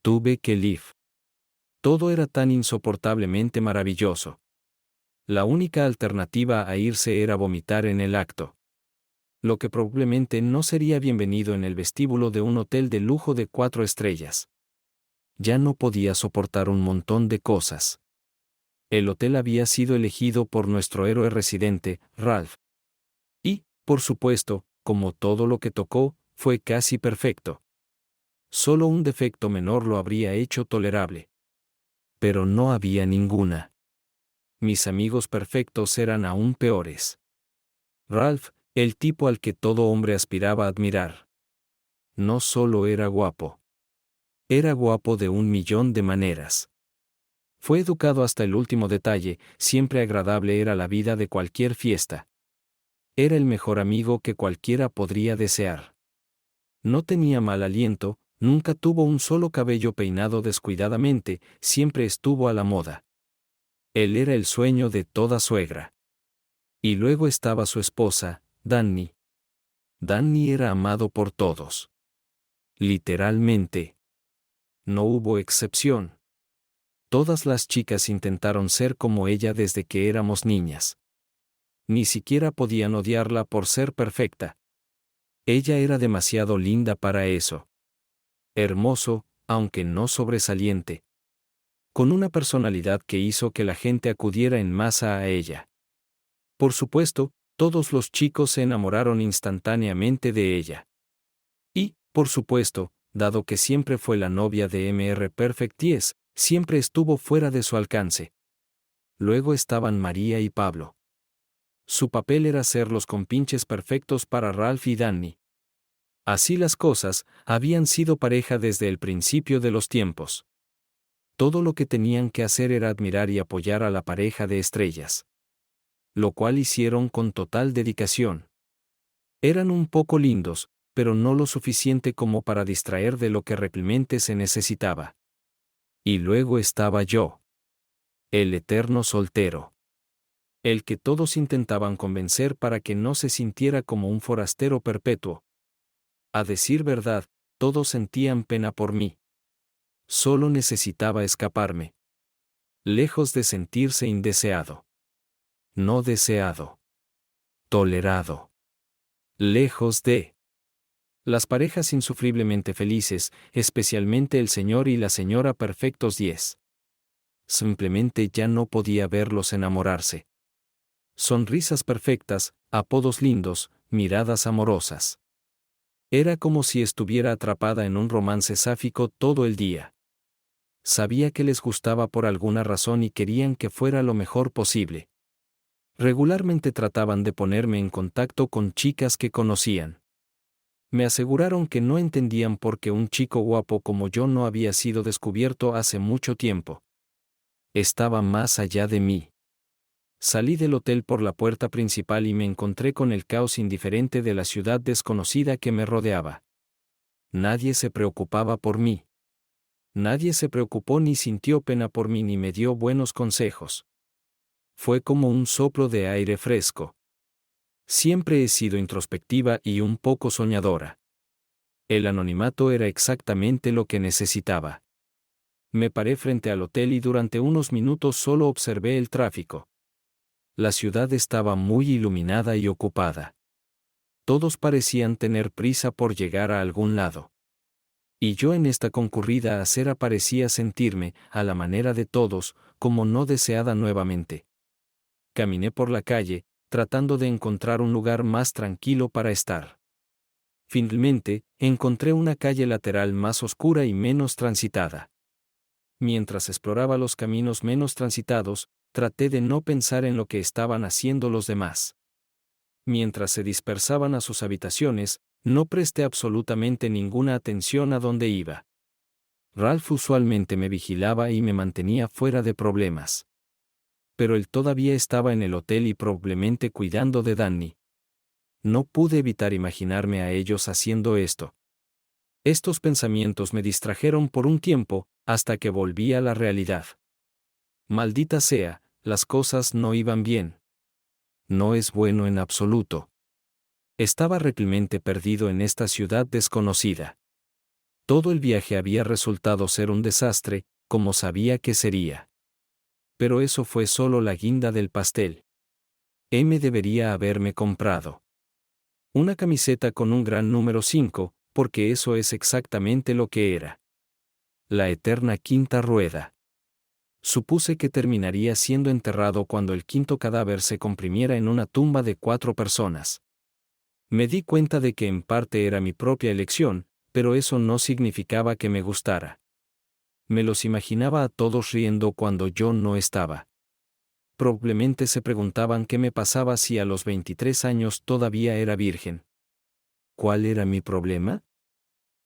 Tuve que leave. Todo era tan insoportablemente maravilloso. La única alternativa a irse era vomitar en el acto. Lo que probablemente no sería bienvenido en el vestíbulo de un hotel de lujo de 4 estrellas. Ya no podía soportar un montón de cosas. El hotel había sido elegido por nuestro héroe residente, Ralph. Y, por supuesto, como todo lo que tocó, fue casi perfecto. Solo un defecto menor lo habría hecho tolerable. Pero no había ninguna. Mis amigos perfectos eran aún peores. Ralph, el tipo al que todo hombre aspiraba a admirar. No solo era guapo. Era guapo de 1.000.000 de maneras. Fue educado hasta el último detalle, siempre agradable era la vida de cualquier fiesta. Era el mejor amigo que cualquiera podría desear. No tenía mal aliento, nunca tuvo un solo cabello peinado descuidadamente, siempre estuvo a la moda. Él era el sueño de toda suegra. Y luego estaba su esposa, Danny. Danny era amado por todos. Literalmente. No hubo excepción. Todas las chicas intentaron ser como ella desde que éramos niñas. Ni siquiera podían odiarla por ser perfecta. Ella era demasiado linda para eso. Hermoso, aunque no sobresaliente. Con una personalidad que hizo que la gente acudiera en masa a ella. Por supuesto, todos los chicos se enamoraron instantáneamente de ella. Y, por supuesto, dado que siempre fue la novia de Mr. Perfect 10, siempre estuvo fuera de su alcance. Luego estaban María y Pablo. Su papel era ser los compinches perfectos para Ralph y Danny. Así las cosas, habían sido pareja desde el principio de los tiempos. Todo lo que tenían que hacer era admirar y apoyar a la pareja de estrellas. Lo cual hicieron con total dedicación. Eran un poco lindos, pero no lo suficiente como para distraer de lo que realmente se necesitaba. Y luego estaba yo. El eterno soltero. El que todos intentaban convencer para que no se sintiera como un forastero perpetuo. A decir verdad, todos sentían pena por mí. Solo necesitaba escaparme. Lejos de sentirse indeseado. No deseado. Tolerado. Lejos de... Las parejas insufriblemente felices, especialmente el señor y la señora perfectos 10. Simplemente ya no podía verlos enamorarse. Sonrisas perfectas, apodos lindos, miradas amorosas. Era como si estuviera atrapada en un romance sáfico todo el día. Sabía que les gustaba por alguna razón y querían que fuera lo mejor posible. Regularmente trataban de ponerme en contacto con chicas que conocían. Me aseguraron que no entendían por qué un chico guapo como yo no había sido descubierto hace mucho tiempo. Estaba más allá de mí. Salí del hotel por la puerta principal y me encontré con el caos indiferente de la ciudad desconocida que me rodeaba. Nadie se preocupaba por mí. Nadie se preocupó ni sintió pena por mí ni me dio buenos consejos. Fue como un soplo de aire fresco. Siempre he sido introspectiva y un poco soñadora. El anonimato era exactamente lo que necesitaba. Me paré frente al hotel y durante unos minutos solo observé el tráfico. La ciudad estaba muy iluminada y ocupada. Todos parecían tener prisa por llegar a algún lado. Y yo en esta concurrida acera parecía sentirme, a la manera de todos, como no deseada nuevamente. Caminé por la calle, tratando de encontrar un lugar más tranquilo para estar. Finalmente, encontré una calle lateral más oscura y menos transitada. Mientras exploraba los caminos menos transitados, traté de no pensar en lo que estaban haciendo los demás. Mientras se dispersaban a sus habitaciones, no presté absolutamente ninguna atención a dónde iba. Ralph usualmente me vigilaba y me mantenía fuera de problemas. Pero él todavía estaba en el hotel y probablemente cuidando de Danny. No pude evitar imaginarme a ellos haciendo esto. Estos pensamientos me distrajeron por un tiempo, hasta que volví a la realidad. Maldita sea, las cosas no iban bien. No es bueno en absoluto. Estaba realmente perdido en esta ciudad desconocida. Todo el viaje había resultado ser un desastre, como sabía que sería. Pero eso fue solo la guinda del pastel. Debería haberme comprado una camiseta con un gran número 5, porque eso es exactamente lo que era. La eterna quinta rueda. Supuse que terminaría siendo enterrado cuando el quinto cadáver se comprimiera en una tumba de 4 personas. Me di cuenta de que en parte era mi propia elección, pero eso no significaba que me gustara. Me los imaginaba a todos riendo cuando yo no estaba. Probablemente se preguntaban qué me pasaba si a los 23 años todavía era virgen. ¿Cuál era mi problema?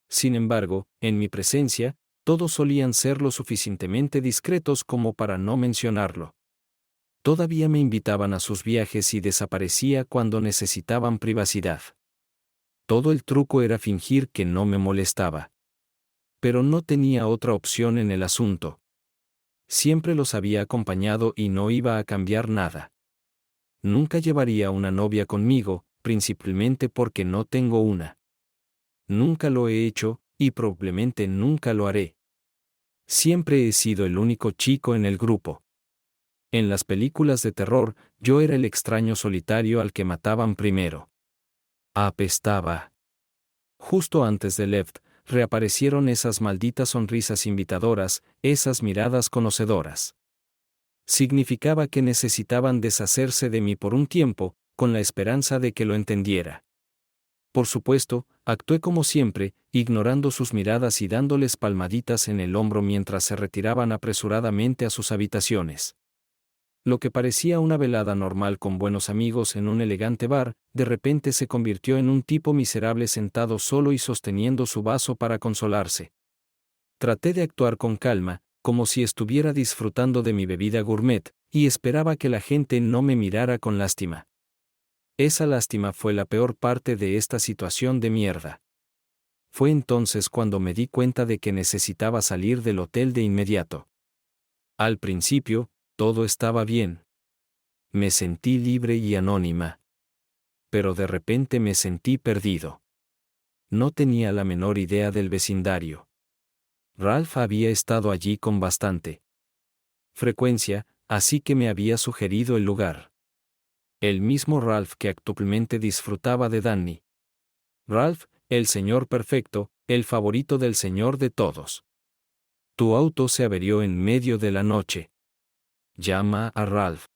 Sin embargo, en mi presencia, todos solían ser lo suficientemente discretos como para no mencionarlo. Todavía me invitaban a sus viajes y desaparecía cuando necesitaban privacidad. Todo el truco era fingir que no me molestaba. Pero no tenía otra opción en el asunto. Siempre los había acompañado y no iba a cambiar nada. Nunca llevaría una novia conmigo, principalmente porque no tengo una. Nunca lo he hecho, y probablemente nunca lo haré. Siempre he sido el único chico en el grupo. En las películas de terror, yo era el extraño solitario al que mataban primero. Apestaba. Justo antes de Left, reaparecieron esas malditas sonrisas invitadoras, esas miradas conocedoras. Significaba que necesitaban deshacerse de mí por un tiempo, con la esperanza de que lo entendiera. Por supuesto, actué como siempre, ignorando sus miradas y dándoles palmaditas en el hombro mientras se retiraban apresuradamente a sus habitaciones. Lo que parecía una velada normal con buenos amigos en un elegante bar, de repente se convirtió en un tipo miserable sentado solo y sosteniendo su vaso para consolarse. Traté de actuar con calma, como si estuviera disfrutando de mi bebida gourmet, y esperaba que la gente no me mirara con lástima. Esa lástima fue la peor parte de esta situación de mierda. Fue entonces cuando me di cuenta de que necesitaba salir del hotel de inmediato. Al principio, todo estaba bien. Me sentí libre y anónima. Pero de repente me sentí perdido. No tenía la menor idea del vecindario. Ralph había estado allí con bastante frecuencia, así que me había sugerido el lugar. El mismo Ralph que actualmente disfrutaba de Danny. Ralph, el señor perfecto, el favorito del señor de todos. Tu auto se averió en medio de la noche. Llama a Ralph.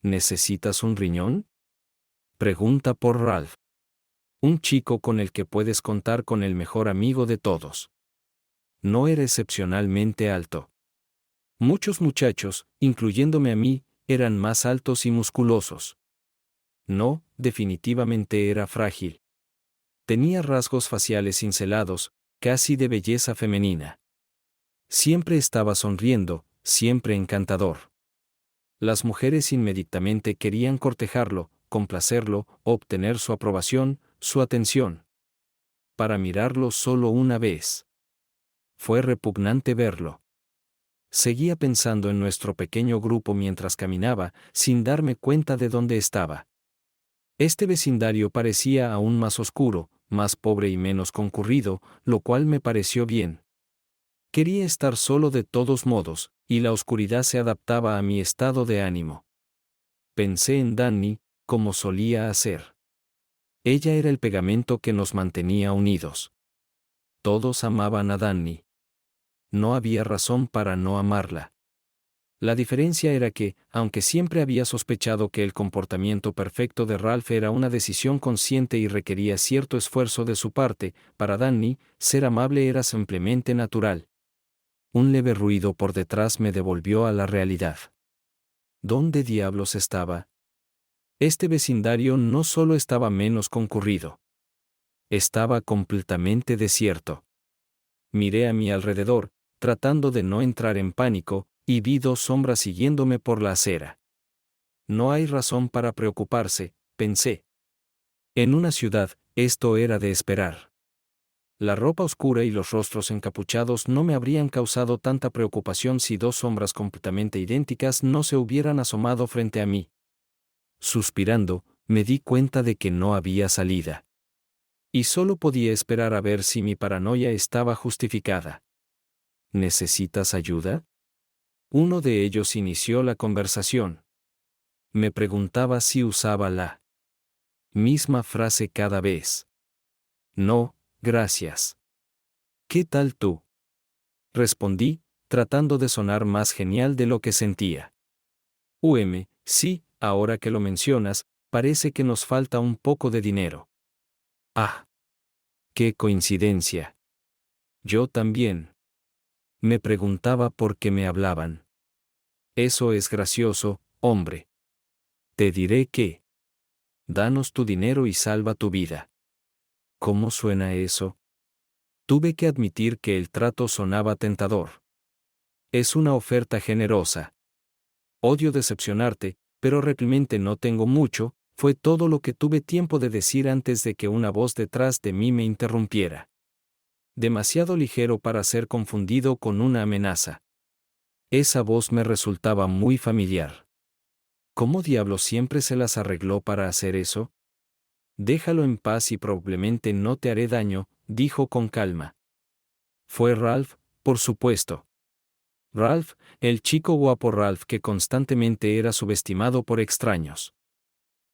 ¿Necesitas un riñón? Pregunta por Ralph. Un chico con el que puedes contar con el mejor amigo de todos. No era excepcionalmente alto. Muchos muchachos, incluyéndome a mí, eran más altos y musculosos. No, definitivamente era frágil. Tenía rasgos faciales cincelados, casi de belleza femenina. Siempre estaba sonriendo, siempre encantador. Las mujeres inmediatamente querían cortejarlo, complacerlo, obtener su aprobación, su atención. Para mirarlo solo una vez. Fue repugnante verlo. Seguía pensando en nuestro pequeño grupo mientras caminaba, sin darme cuenta de dónde estaba. Este vecindario parecía aún más oscuro, más pobre y menos concurrido, lo cual me pareció bien. Quería estar solo de todos modos, y la oscuridad se adaptaba a mi estado de ánimo. Pensé en Danny, como solía hacer. Ella era el pegamento que nos mantenía unidos. Todos amaban a Danny. No había razón para no amarla. La diferencia era que, aunque siempre había sospechado que el comportamiento perfecto de Ralph era una decisión consciente y requería cierto esfuerzo de su parte, para Danny, ser amable era simplemente natural. Un leve ruido por detrás me devolvió a la realidad. ¿Dónde diablos estaba? Este vecindario no solo estaba menos concurrido. Estaba completamente desierto. Miré a mi alrededor, tratando de no entrar en pánico, y vi 2 sombras siguiéndome por la acera. No hay razón para preocuparse, pensé. En una ciudad, esto era de esperar. La ropa oscura y los rostros encapuchados no me habrían causado tanta preocupación si 2 sombras completamente idénticas no se hubieran asomado frente a mí. Suspirando, me di cuenta de que no había salida. Y solo podía esperar a ver si mi paranoia estaba justificada. ¿Necesitas ayuda? Uno de ellos inició la conversación. Me preguntaba si usaba la misma frase cada vez. No, gracias. ¿Qué tal tú? Respondí, tratando de sonar más genial de lo que sentía. Sí, ahora que lo mencionas, parece que nos falta un poco de dinero. Ah. ¡Qué coincidencia! Yo también. Me preguntaba por qué me hablaban. Eso es gracioso, hombre. Te diré que. Danos tu dinero y salva tu vida. ¿Cómo suena eso? Tuve que admitir que el trato sonaba tentador. Es una oferta generosa. Odio decepcionarte, pero realmente no tengo mucho, fue todo lo que tuve tiempo de decir antes de que una voz detrás de mí me interrumpiera. Demasiado ligero para ser confundido con una amenaza. Esa voz me resultaba muy familiar. ¿Cómo diablos siempre se las arregló para hacer eso? Déjalo en paz y probablemente no te haré daño, dijo con calma. Fue Ralph, por supuesto. Ralph, el chico guapo Ralph que constantemente era subestimado por extraños.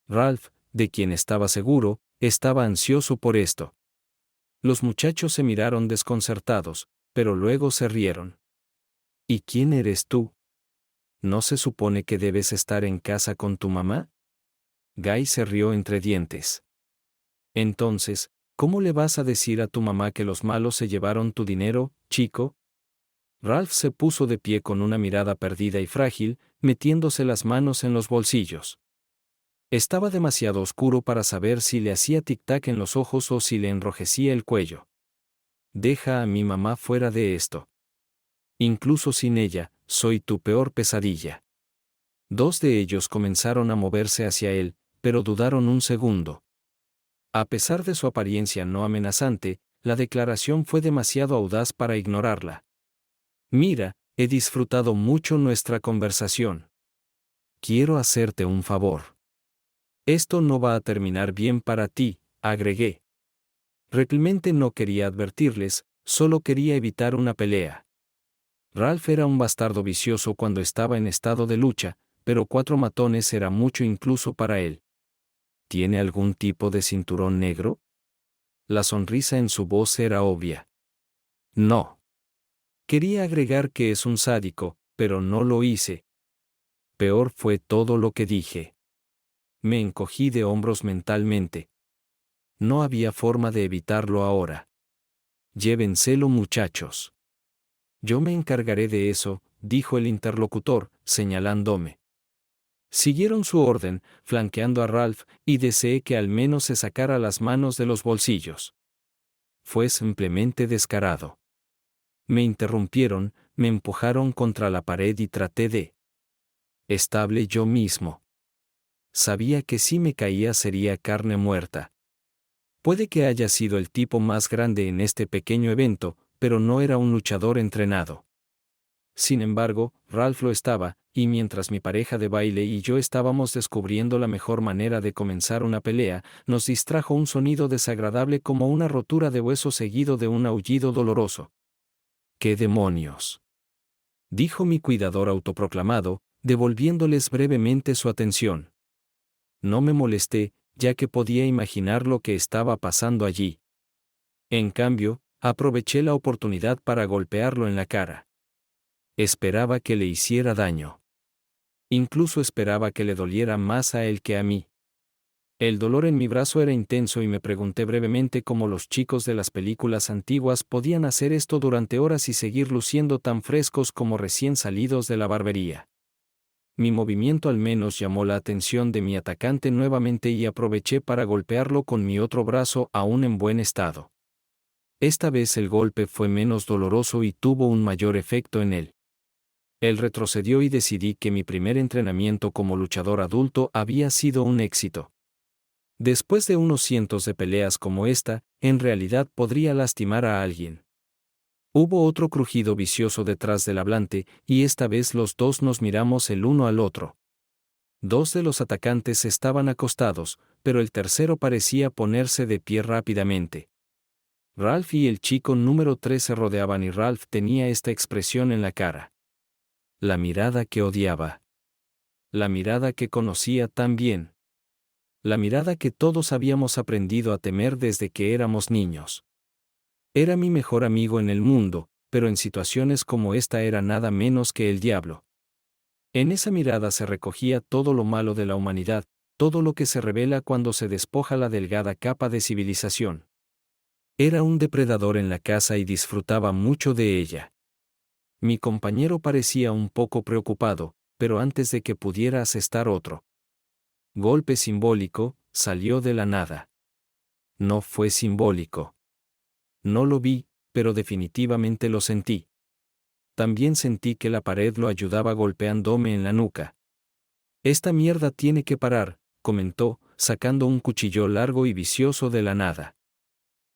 Ralph, de quien estaba seguro, estaba ansioso por esto. Los muchachos se miraron desconcertados, pero luego se rieron. ¿Y quién eres tú? ¿No se supone que debes estar en casa con tu mamá? Guy se rió entre dientes. Entonces, ¿cómo le vas a decir a tu mamá que los malos se llevaron tu dinero, chico? Ralph se puso de pie con una mirada perdida y frágil, metiéndose las manos en los bolsillos. Estaba demasiado oscuro para saber si le hacía tic-tac en los ojos o si le enrojecía el cuello. Deja a mi mamá fuera de esto. Incluso sin ella, soy tu peor pesadilla. Dos de ellos comenzaron a moverse hacia él, pero dudaron un segundo. A pesar de su apariencia no amenazante, la declaración fue demasiado audaz para ignorarla. Mira, he disfrutado mucho nuestra conversación. Quiero hacerte un favor. Esto no va a terminar bien para ti, agregué. Realmente no quería advertirles, solo quería evitar una pelea. Ralph era un bastardo vicioso cuando estaba en estado de lucha, pero 4 matones era mucho incluso para él. ¿Tiene algún tipo de cinturón negro? La sonrisa en su voz era obvia. No. Quería agregar que es un sádico, pero no lo hice. Peor fue todo lo que dije. Me encogí de hombros mentalmente. No había forma de evitarlo ahora. Llévenselo, muchachos. Yo me encargaré de eso, dijo el interlocutor, señalándome. Siguieron su orden, flanqueando a Ralph, y deseé que al menos se sacara las manos de los bolsillos. Fue simplemente descarado. Me interrumpieron, me empujaron contra la pared y traté de estable yo mismo. Sabía que si me caía sería carne muerta. Puede que haya sido el tipo más grande en este pequeño evento, pero no era un luchador entrenado. Sin embargo, Ralph lo estaba, y mientras mi pareja de baile y yo estábamos descubriendo la mejor manera de comenzar una pelea, nos distrajo un sonido desagradable como una rotura de hueso seguido de un aullido doloroso. ¡Qué demonios!, dijo mi cuidador autoproclamado, devolviéndoles brevemente su atención. No me molesté, ya que podía imaginar lo que estaba pasando allí. En cambio, aproveché la oportunidad para golpearlo en la cara. Esperaba que le hiciera daño. Incluso esperaba que le doliera más a él que a mí. El dolor en mi brazo era intenso y me pregunté brevemente cómo los chicos de las películas antiguas podían hacer esto durante horas y seguir luciendo tan frescos como recién salidos de la barbería. Mi movimiento al menos llamó la atención de mi atacante nuevamente y aproveché para golpearlo con mi otro brazo aún en buen estado. Esta vez el golpe fue menos doloroso y tuvo un mayor efecto en él. Él retrocedió y decidí que mi primer entrenamiento como luchador adulto había sido un éxito. Después de unos cientos de peleas como esta, en realidad podría lastimar a alguien. Hubo otro crujido vicioso detrás del hablante, y esta vez los dos nos miramos el uno al otro. Dos de los atacantes estaban acostados, pero el tercero parecía ponerse de pie rápidamente. Ralph y el chico número 3 se rodeaban y Ralph tenía esta expresión en la cara. La mirada que odiaba. La mirada que conocía tan bien. La mirada que todos habíamos aprendido a temer desde que éramos niños. Era mi mejor amigo en el mundo, pero en situaciones como esta era nada menos que el diablo. En esa mirada se recogía todo lo malo de la humanidad, todo lo que se revela cuando se despoja la delgada capa de civilización. Era un depredador en la casa y disfrutaba mucho de ella. Mi compañero parecía un poco preocupado, pero antes de que pudiera asestar otro golpe simbólico, salió de la nada. No fue simbólico. No lo vi, pero definitivamente lo sentí. También sentí que la pared lo ayudaba golpeándome en la nuca. Esta mierda tiene que parar, comentó, sacando un cuchillo largo y vicioso de la nada.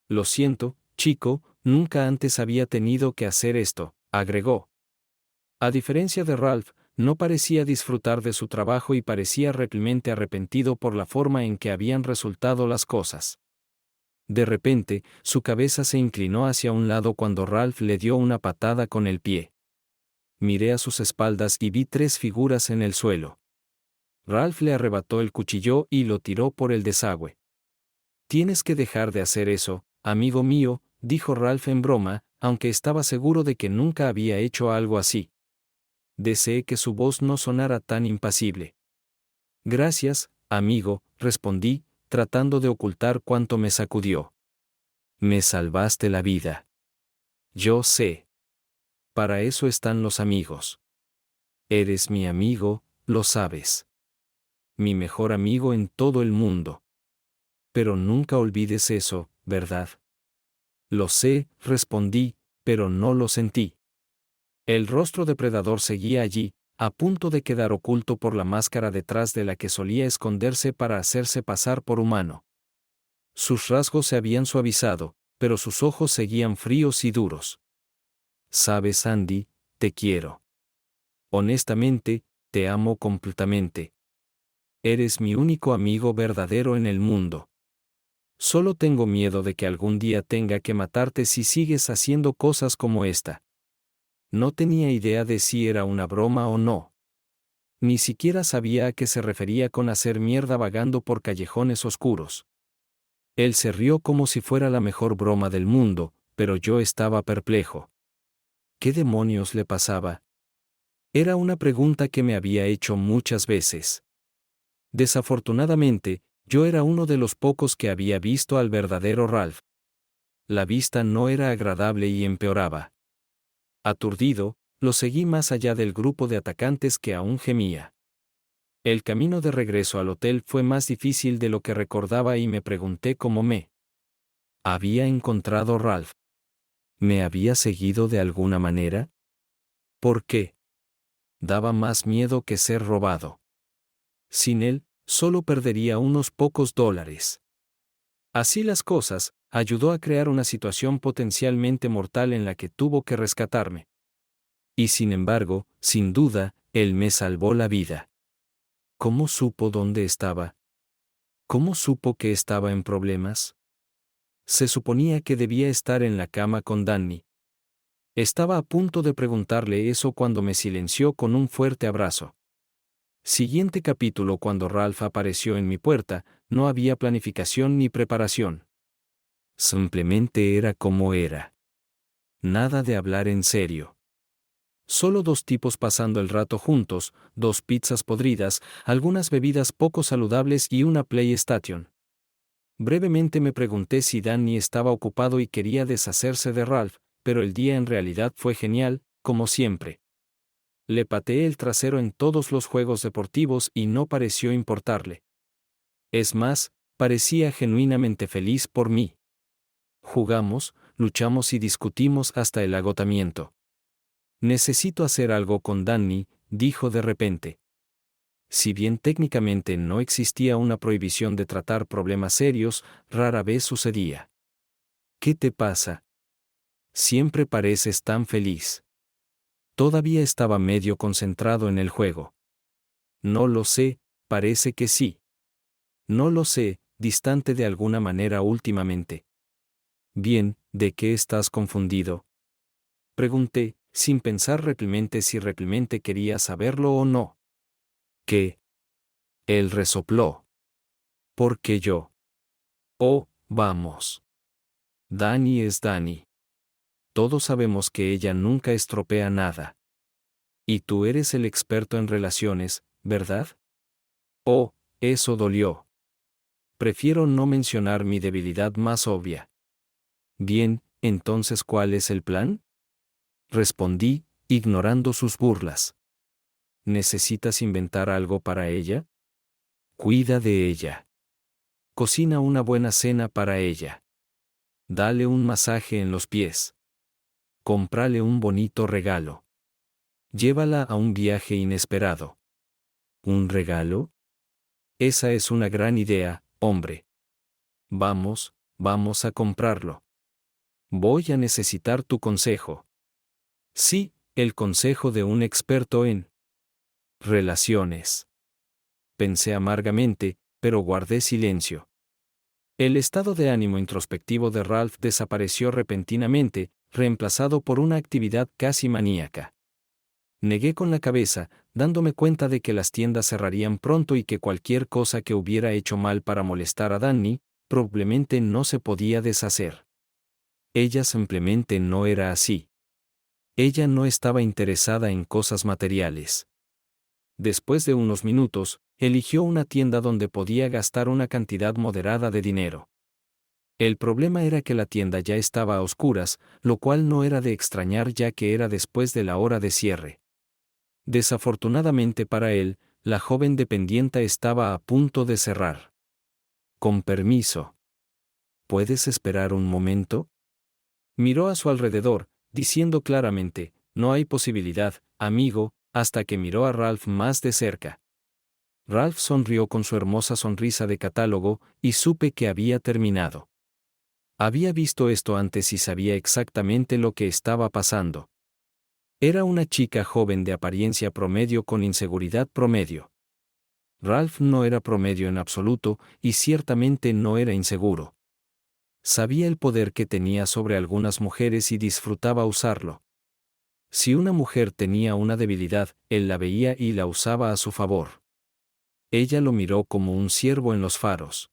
Lo siento, chico, nunca antes había tenido que hacer esto, agregó. A diferencia de Ralph, no parecía disfrutar de su trabajo y parecía realmente arrepentido por la forma en que habían resultado las cosas. De repente, su cabeza se inclinó hacia un lado cuando Ralph le dio una patada con el pie. Miré a sus espaldas y vi 3 figuras en el suelo. Ralph le arrebató el cuchillo y lo tiró por el desagüe. Tienes que dejar de hacer eso, amigo mío, dijo Ralph en broma, aunque estaba seguro de que nunca había hecho algo así. Deseé que su voz no sonara tan impasible. Gracias, amigo, respondí, tratando de ocultar cuánto me sacudió. Me salvaste la vida. Yo sé. Para eso están los amigos. Eres mi amigo, lo sabes. Mi mejor amigo en todo el mundo. Pero nunca olvides eso, ¿verdad? Lo sé, respondí, pero no lo sentí. El rostro depredador seguía allí, a punto de quedar oculto por la máscara detrás de la que solía esconderse para hacerse pasar por humano. Sus rasgos se habían suavizado, pero sus ojos seguían fríos y duros. Sabes, Andy, te quiero. Honestamente, te amo completamente. Eres mi único amigo verdadero en el mundo. Solo tengo miedo de que algún día tenga que matarte si sigues haciendo cosas como esta. No tenía idea de si era una broma o no. Ni siquiera sabía a qué se refería con hacer mierda vagando por callejones oscuros. Él se rió como si fuera la mejor broma del mundo, pero yo estaba perplejo. ¿Qué demonios le pasaba? Era una pregunta que me había hecho muchas veces. Desafortunadamente, yo era uno de los pocos que había visto al verdadero Ralph. La vista no era agradable y empeoraba. Aturdido, lo seguí más allá del grupo de atacantes que aún gemía. El camino de regreso al hotel fue más difícil de lo que recordaba y me pregunté cómo me había encontrado Ralph. ¿Me había seguido de alguna manera? ¿Por qué? Daba más miedo que ser robado. Sin él, solo perdería unos pocos dólares. Así las cosas, ayudó a crear una situación potencialmente mortal en la que tuvo que rescatarme. Y sin embargo, sin duda, él me salvó la vida. ¿Cómo supo dónde estaba? ¿Cómo supo que estaba en problemas? Se suponía que debía estar en la cama con Danny. Estaba a punto de preguntarle eso cuando me silenció con un fuerte abrazo. Siguiente capítulo. Cuando Ralph apareció en mi puerta, no había planificación ni preparación. Simplemente era como era. Nada de hablar en serio. Solo 2 tipos pasando el rato juntos, 2 pizzas podridas, algunas bebidas poco saludables y una PlayStation. Brevemente me pregunté si Danny estaba ocupado y quería deshacerse de Ralph, pero el día en realidad fue genial, como siempre. Le pateé el trasero en todos los juegos deportivos y no pareció importarle. Es más, parecía genuinamente feliz por mí. Jugamos, luchamos y discutimos hasta el agotamiento. Necesito hacer algo con Danny, dijo de repente. Si bien técnicamente no existía una prohibición de tratar problemas serios, rara vez sucedía. ¿Qué te pasa? Siempre pareces tan feliz. Todavía estaba medio concentrado en el juego. No lo sé, parece que sí. No lo sé, distante de alguna manera últimamente. Bien, ¿de qué estás confundido? Pregunté, sin pensar si Replemente quería saberlo o no. ¿Qué? Él resopló. ¿Por qué yo? Oh, vamos. Dani es Dani. Todos sabemos que ella nunca estropea nada. Y tú eres el experto en relaciones, ¿verdad? Oh, eso dolió. Prefiero no mencionar mi debilidad más obvia. Bien, entonces, ¿cuál es el plan? Respondí, ignorando sus burlas. ¿Necesitas inventar algo para ella? Cuida de ella. Cocina una buena cena para ella. Dale un masaje en los pies. Cómprale un bonito regalo. Llévala a un viaje inesperado. ¿Un regalo? Esa es una gran idea, hombre. Vamos a comprarlo. Voy a necesitar tu consejo. Sí, el consejo de un experto en relaciones. Pensé amargamente, pero guardé silencio. El estado de ánimo introspectivo de Ralph desapareció repentinamente, reemplazado por una actividad casi maníaca. Negué con la cabeza, dándome cuenta de que las tiendas cerrarían pronto y que cualquier cosa que hubiera hecho mal para molestar a Danny, probablemente no se podía deshacer. Ella simplemente no era así. Ella no estaba interesada en cosas materiales. Después de unos minutos, eligió una tienda donde podía gastar una cantidad moderada de dinero. El problema era que la tienda ya estaba a oscuras, lo cual no era de extrañar ya que era después de la hora de cierre. Desafortunadamente para él, la joven dependienta estaba a punto de cerrar. Con permiso. ¿Puedes esperar un momento? Miró a su alrededor, diciendo claramente, no hay posibilidad, amigo, hasta que miró a Ralph más de cerca. Ralph sonrió con su hermosa sonrisa de catálogo, y supe que había terminado. Había visto esto antes y sabía exactamente lo que estaba pasando. Era una chica joven de apariencia promedio con inseguridad promedio. Ralph no era promedio en absoluto, y ciertamente no era inseguro. Sabía el poder que tenía sobre algunas mujeres y disfrutaba usarlo. Si una mujer tenía una debilidad, él la veía y la usaba a su favor. Ella lo miró como un ciervo en los faros.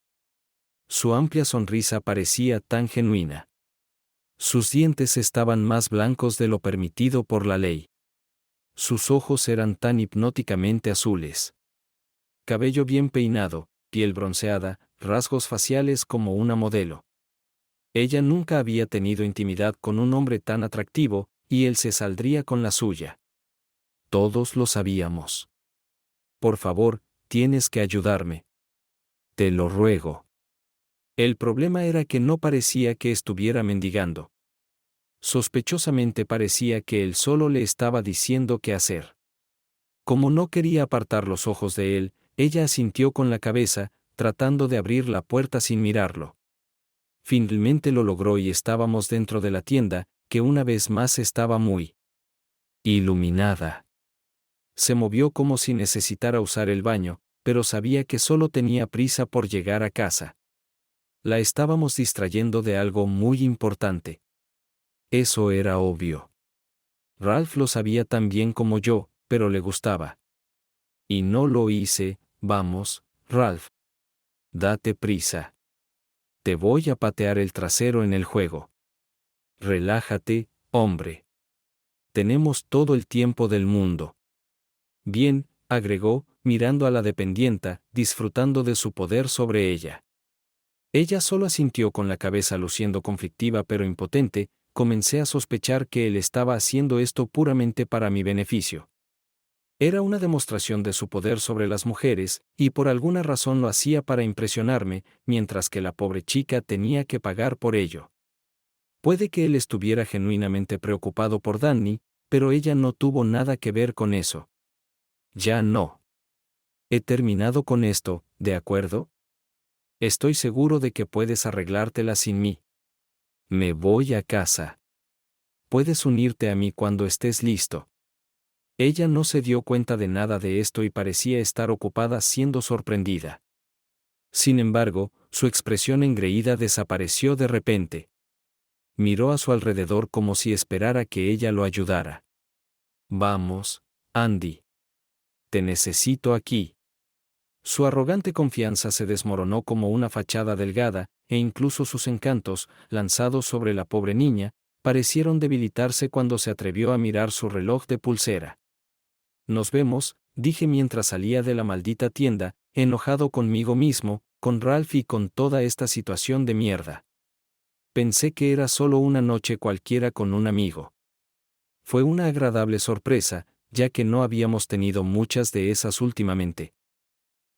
Su amplia sonrisa parecía tan genuina. Sus dientes estaban más blancos de lo permitido por la ley. Sus ojos eran tan hipnóticamente azules. Cabello bien peinado, piel bronceada, rasgos faciales como una modelo. Ella nunca había tenido intimidad con un hombre tan atractivo, y él se saldría con la suya. Todos lo sabíamos. Por favor, tienes que ayudarme. Te lo ruego. El problema era que no parecía que estuviera mendigando. Sospechosamente parecía que él solo le estaba diciendo qué hacer. Como no quería apartar los ojos de él, ella asintió con la cabeza, tratando de abrir la puerta sin mirarlo. Finalmente lo logró y estábamos dentro de la tienda, que una vez más estaba muy iluminada. Se movió como si necesitara usar el baño, pero sabía que solo tenía prisa por llegar a casa. La estábamos distrayendo de algo muy importante. Eso era obvio. Ralph lo sabía tan bien como yo, pero le gustaba. Y no lo hice. Vamos, Ralph. Date prisa. Te voy a patear el trasero en el juego. Relájate, hombre. Tenemos todo el tiempo del mundo. Bien, agregó, mirando a la dependienta, disfrutando de su poder sobre ella. Ella solo asintió con la cabeza luciendo conflictiva pero impotente. Comencé a sospechar que él estaba haciendo esto puramente para mi beneficio. Era una demostración de su poder sobre las mujeres, y por alguna razón lo hacía para impresionarme, mientras que la pobre chica tenía que pagar por ello. Puede que él estuviera genuinamente preocupado por Danny, pero ella no tuvo nada que ver con eso. Ya no. He terminado con esto, ¿de acuerdo? Estoy seguro de que puedes arreglártela sin mí. Me voy a casa. Puedes unirte a mí cuando estés listo. Ella no se dio cuenta de nada de esto y parecía estar ocupada siendo sorprendida. Sin embargo, su expresión engreída desapareció de repente. Miró a su alrededor como si esperara que ella lo ayudara. Vamos, Andy. Te necesito aquí. Su arrogante confianza se desmoronó como una fachada delgada, e incluso sus encantos, lanzados sobre la pobre niña, parecieron debilitarse cuando se atrevió a mirar su reloj de pulsera. Nos vemos, dije mientras salía de la maldita tienda, enojado conmigo mismo, con Ralph y con toda esta situación de mierda. Pensé que era solo una noche cualquiera con un amigo. Fue una agradable sorpresa, ya que no habíamos tenido muchas de esas últimamente.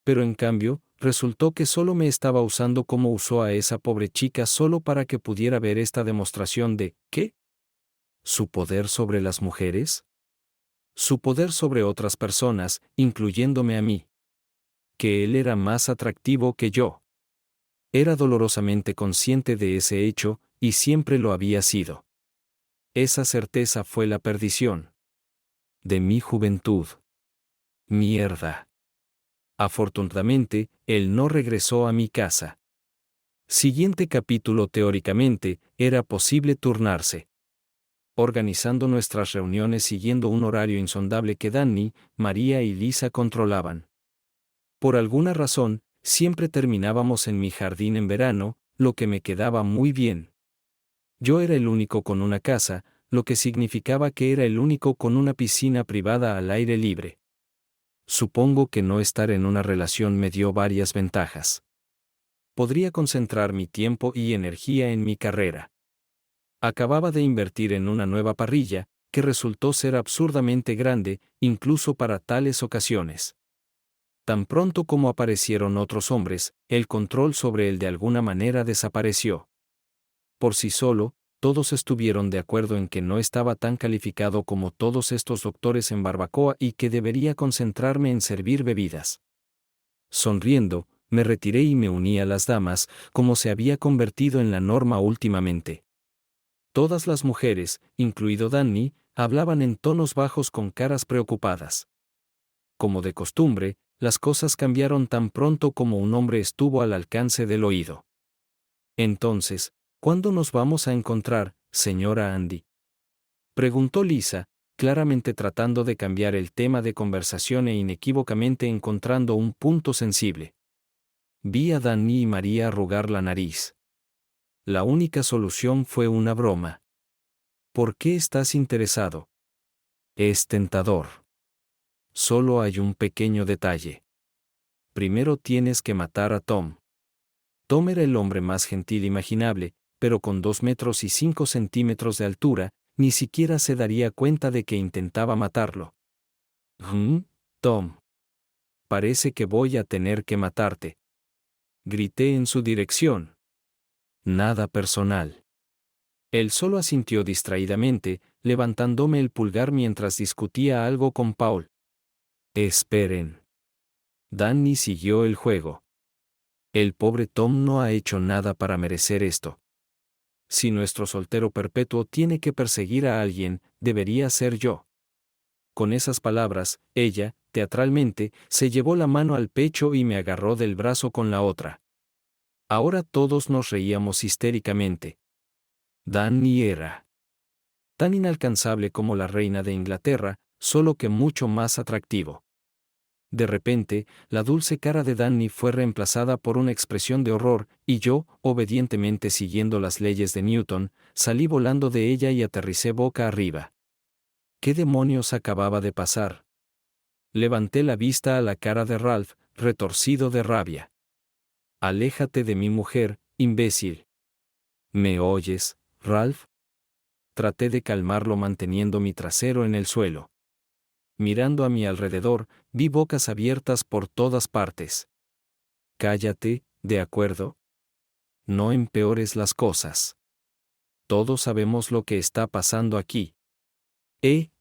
Pero en cambio, resultó que solo me estaba usando como usó a esa pobre chica solo para que pudiera ver esta demostración de, ¿qué? ¿Su poder sobre las mujeres? Su poder sobre otras personas, incluyéndome a mí. Que él era más atractivo que yo. Era dolorosamente consciente de ese hecho, y siempre lo había sido. Esa certeza fue la perdición de mi juventud. Mierda. Afortunadamente, él no regresó a mi casa. Siguiente capítulo. Teóricamente, era posible turnarse. Organizando nuestras reuniones siguiendo un horario insondable que Danny, María y Lisa controlaban. Por alguna razón, siempre terminábamos en mi jardín en verano, lo que me quedaba muy bien. Yo era el único con una casa, lo que significaba que era el único con una piscina privada al aire libre. Supongo que no estar en una relación me dio varias ventajas. Podría concentrar mi tiempo y energía en mi carrera. Acababa de invertir en una nueva parrilla, que resultó ser absurdamente grande, incluso para tales ocasiones. Tan pronto como aparecieron otros hombres, el control sobre él de alguna manera desapareció. Por sí solo, todos estuvieron de acuerdo en que no estaba tan calificado como todos estos doctores en barbacoa y que debería concentrarme en servir bebidas. Sonriendo, me retiré y me uní a las damas, como se había convertido en la norma últimamente. Todas las mujeres, incluido Danny, hablaban en tonos bajos con caras preocupadas. Como de costumbre, las cosas cambiaron tan pronto como un hombre estuvo al alcance del oído. Entonces, ¿cuándo nos vamos a encontrar, señora Andy? Preguntó Lisa, claramente tratando de cambiar el tema de conversación e inequívocamente encontrando un punto sensible. Vi a Danny y María arrugar la nariz. La única solución fue una broma. ¿Por qué estás interesado? Es tentador. Solo hay un pequeño detalle. Primero tienes que matar a Tom. Tom era el hombre más gentil imaginable, pero con 2 metros y 5 centímetros de altura, ni siquiera se daría cuenta de que intentaba matarlo. Tom. Parece que voy a tener que matarte. Grité en su dirección. Nada personal. Él solo asintió distraídamente, levantándome el pulgar mientras discutía algo con Paul. Esperen. Danny siguió el juego. El pobre Tom no ha hecho nada para merecer esto. Si nuestro soltero perpetuo tiene que perseguir a alguien, debería ser yo. Con esas palabras, ella, teatralmente, se llevó la mano al pecho y me agarró del brazo con la otra. Ahora todos nos reíamos histéricamente. Danny era tan inalcanzable como la reina de Inglaterra, solo que mucho más atractivo. De repente, la dulce cara de Danny fue reemplazada por una expresión de horror, y yo, obedientemente siguiendo las leyes de Newton, salí volando de ella y aterricé boca arriba. ¿Qué demonios acababa de pasar? Levanté la vista a la cara de Ralph, retorcido de rabia. Aléjate de mi mujer, imbécil. ¿Me oyes, Ralph? Traté de calmarlo manteniendo mi trasero en el suelo. Mirando a mi alrededor, vi bocas abiertas por todas partes. Cállate, ¿de acuerdo? No empeores las cosas. Todos sabemos lo que está pasando aquí.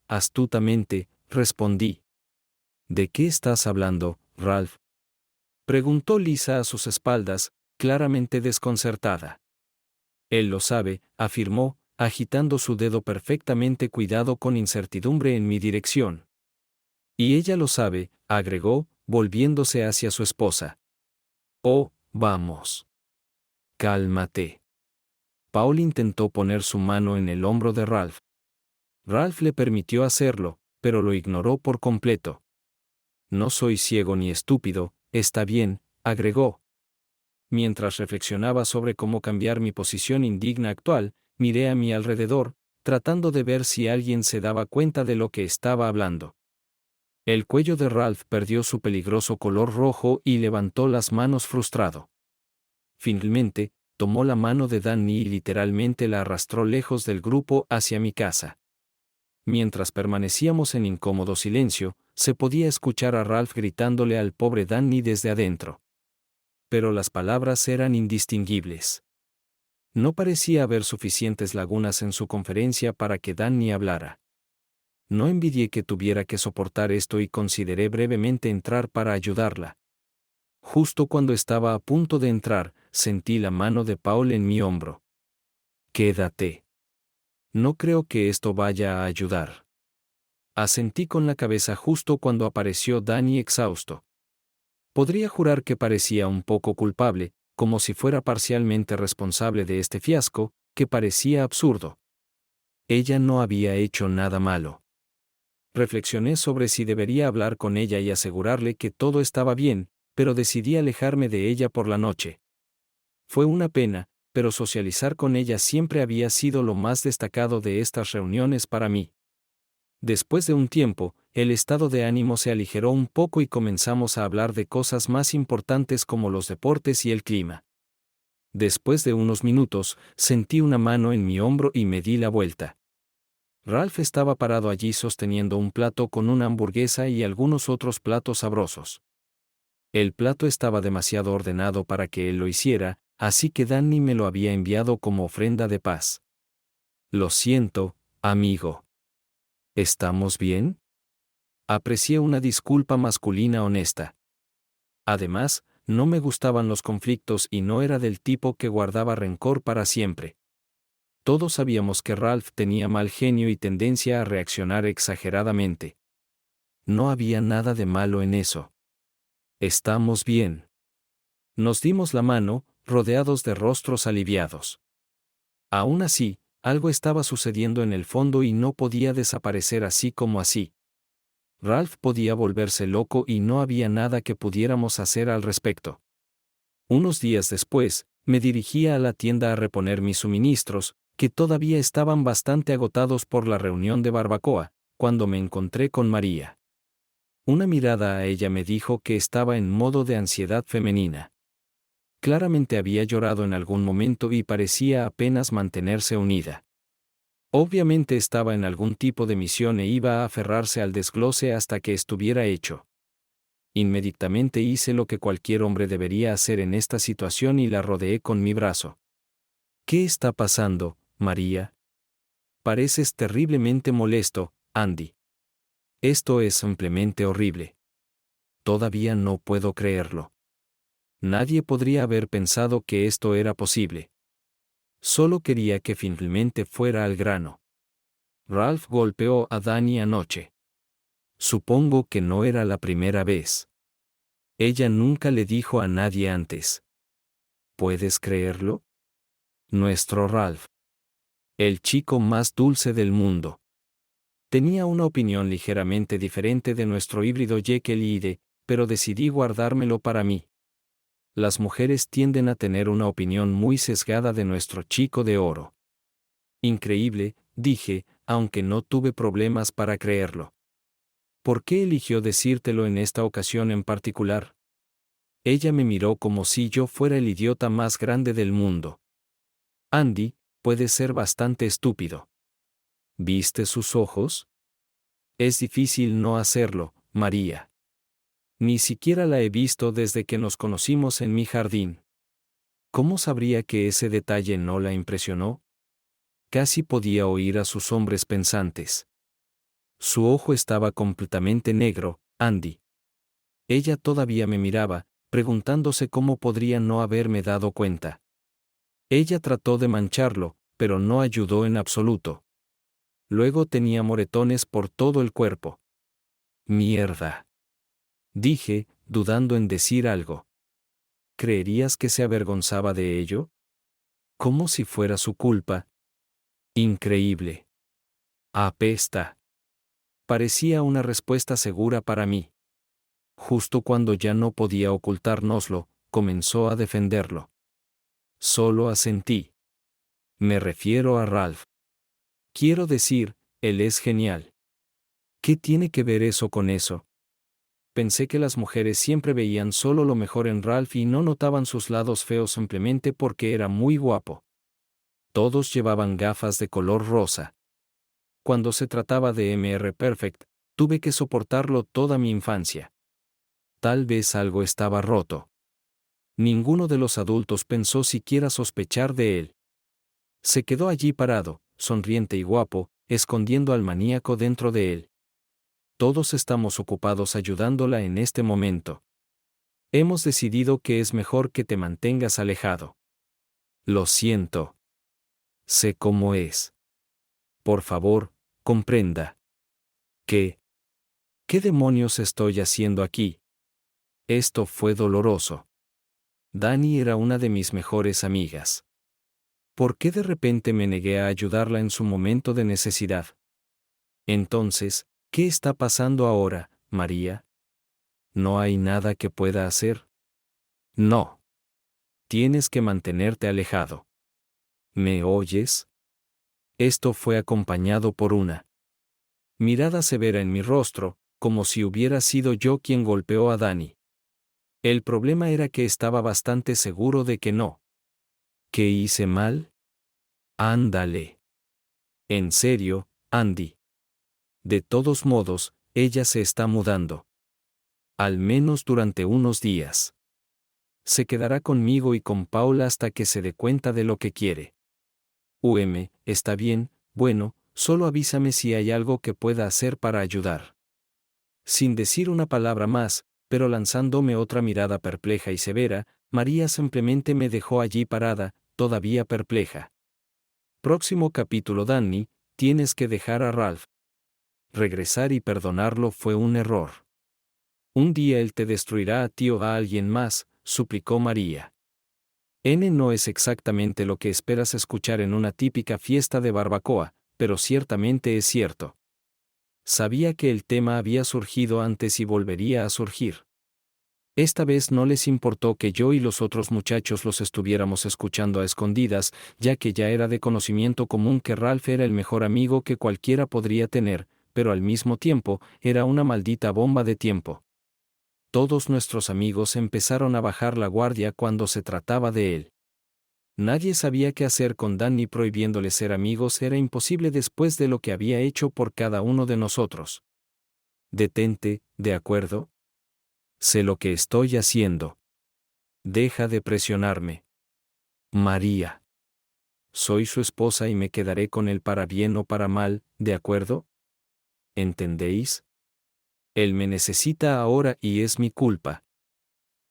Astutamente, respondí. ¿De qué estás hablando, Ralph? Preguntó Lisa a sus espaldas, claramente desconcertada. Él lo sabe, afirmó, agitando su dedo perfectamente cuidado con incertidumbre en mi dirección. Y ella lo sabe, agregó, volviéndose hacia su esposa. Oh, Vamos. Cálmate. Paul intentó poner su mano en el hombro de Ralph. Ralph le permitió hacerlo, pero lo ignoró por completo. No soy ciego ni estúpido, está bien, agregó. Mientras reflexionaba sobre cómo cambiar mi posición indigna actual, miré a mi alrededor, tratando de ver si alguien se daba cuenta de lo que estaba hablando. El cuello de Ralph perdió su peligroso color rojo y levantó las manos frustrado. Finalmente, tomó la mano de Danny y literalmente la arrastró lejos del grupo hacia mi casa. Mientras permanecíamos en incómodo silencio, se podía escuchar a Ralph gritándole al pobre Danny desde adentro. Pero las palabras eran indistinguibles. No parecía haber suficientes lagunas en su conferencia para que Danny hablara. No envidié que tuviera que soportar esto y consideré brevemente entrar para ayudarla. Justo cuando estaba a punto de entrar, sentí la mano de Paul en mi hombro. Quédate. No creo que esto vaya a ayudar. Asentí con la cabeza justo cuando apareció Danny exhausto. Podría jurar que parecía un poco culpable, como si fuera parcialmente responsable de este fiasco, que parecía absurdo. Ella no había hecho nada malo. Reflexioné sobre si debería hablar con ella y asegurarle que todo estaba bien, pero decidí alejarme de ella por la noche. Fue una pena, pero socializar con ella siempre había sido lo más destacado de estas reuniones para mí. Después de un tiempo, el estado de ánimo se aligeró un poco y comenzamos a hablar de cosas más importantes como los deportes y el clima. Después de unos minutos, sentí una mano en mi hombro y me di la vuelta. Ralph estaba parado allí sosteniendo un plato con una hamburguesa y algunos otros platos sabrosos. El plato estaba demasiado ordenado para que él lo hiciera, así que Danny me lo había enviado como ofrenda de paz. Lo siento, amigo. ¿Estamos bien? Aprecié una disculpa masculina honesta. Además, no me gustaban los conflictos y no era del tipo que guardaba rencor para siempre. Todos sabíamos que Ralph tenía mal genio y tendencia a reaccionar exageradamente. No había nada de malo en eso. Estamos bien. Nos dimos la mano, rodeados de rostros aliviados. Aún así, algo estaba sucediendo en el fondo y no podía desaparecer así como así. Ralph podía volverse loco y no había nada que pudiéramos hacer al respecto. Unos días después, me dirigía a la tienda a reponer mis suministros, que todavía estaban bastante agotados por la reunión de barbacoa, cuando me encontré con María. Una mirada a ella me dijo que estaba en modo de ansiedad femenina. Claramente había llorado en algún momento y parecía apenas mantenerse unida. Obviamente estaba en algún tipo de misión e iba a aferrarse al desglose hasta que estuviera hecho. Inmediatamente hice lo que cualquier hombre debería hacer en esta situación y la rodeé con mi brazo. ¿Qué está pasando, María? Pareces terriblemente molesto, Andy. Esto es simplemente horrible. Todavía no puedo creerlo. Nadie podría haber pensado que esto era posible. Solo quería que finalmente fuera al grano. Ralph golpeó a Danny anoche. Supongo que no era la primera vez. Ella nunca le dijo a nadie antes. ¿Puedes creerlo? Nuestro Ralph. El chico más dulce del mundo. Tenía una opinión ligeramente diferente de nuestro híbrido Jekyll y Hyde, pero decidí guardármelo para mí. Las mujeres tienden a tener una opinión muy sesgada de nuestro chico de oro. Increíble, dije, aunque no tuve problemas para creerlo. ¿Por qué eligió decírtelo en esta ocasión en particular? Ella me miró como si yo fuera el idiota más grande del mundo. Andy, puede ser bastante estúpido. ¿Viste sus ojos? Es difícil no hacerlo, María. Ni siquiera la he visto desde que nos conocimos en mi jardín. ¿Cómo sabría que ese detalle no la impresionó? Casi podía oír a sus hombres pensantes. Su ojo estaba completamente negro, Andy. Ella todavía me miraba, preguntándose cómo podría no haberme dado cuenta. Ella trató de mancharlo, pero no ayudó en absoluto. Luego tenía moretones por todo el cuerpo. Mierda. Dije, dudando en decir algo. ¿Creerías que se avergonzaba de ello? Como si fuera su culpa. Increíble. Apesta. Parecía una respuesta segura para mí. Justo cuando ya no podía ocultárnoslo, comenzó a defenderlo. Solo asentí. Me refiero a Ralph. Quiero decir, él es genial. ¿Qué tiene que ver eso con eso? Pensé que las mujeres siempre veían solo lo mejor en Ralph y no notaban sus lados feos simplemente porque era muy guapo. Todos llevaban gafas de color rosa. Cuando se trataba de Mr. Perfect, tuve que soportarlo toda mi infancia. Tal vez algo estaba roto. Ninguno de los adultos pensó siquiera sospechar de él. Se quedó allí parado, sonriente y guapo, escondiendo al maníaco dentro de él. Todos estamos ocupados ayudándola en este momento. Hemos decidido que es mejor que te mantengas alejado. Lo siento. Sé cómo es. Por favor, comprenda. ¿Qué demonios estoy haciendo aquí? Esto fue doloroso. Dani era una de mis mejores amigas. ¿Por qué de repente me negué a ayudarla en su momento de necesidad? Entonces, ¿qué está pasando ahora, María? ¿No hay nada que pueda hacer? No. Tienes que mantenerte alejado. ¿Me oyes? Esto fue acompañado por una mirada severa en mi rostro, como si hubiera sido yo quien golpeó a Dani. El problema era que estaba bastante seguro de que no. ¿Qué hice mal? Ándale. En serio, Andy. De todos modos, ella se está mudando. Al menos durante unos días. Se quedará conmigo y con Paula hasta que se dé cuenta de lo que quiere. Está bien, bueno, solo avísame si hay algo que pueda hacer para ayudar. Sin decir una palabra más, pero lanzándome otra mirada perpleja y severa, María simplemente me dejó allí parada, todavía perpleja. Próximo capítulo. Dani, tienes que dejar a Ralph. Regresar y perdonarlo fue un error. Un día él te destruirá a ti o a alguien más, suplicó María. No es exactamente lo que esperas escuchar en una típica fiesta de barbacoa, pero ciertamente es cierto. Sabía que el tema había surgido antes y volvería a surgir. Esta vez no les importó que yo y los otros muchachos los estuviéramos escuchando a escondidas, ya que ya era de conocimiento común que Ralph era el mejor amigo que cualquiera podría tener, pero al mismo tiempo, era una maldita bomba de tiempo. Todos nuestros amigos empezaron a bajar la guardia cuando se trataba de él. Nadie sabía qué hacer con Danny. Prohibiéndole ser amigos era imposible después de lo que había hecho por cada uno de nosotros. Detente, ¿de acuerdo? Sé lo que estoy haciendo. Deja de presionarme. María. Soy su esposa y me quedaré con él para bien o para mal, ¿de acuerdo? ¿Entendéis? Él me necesita ahora y es mi culpa.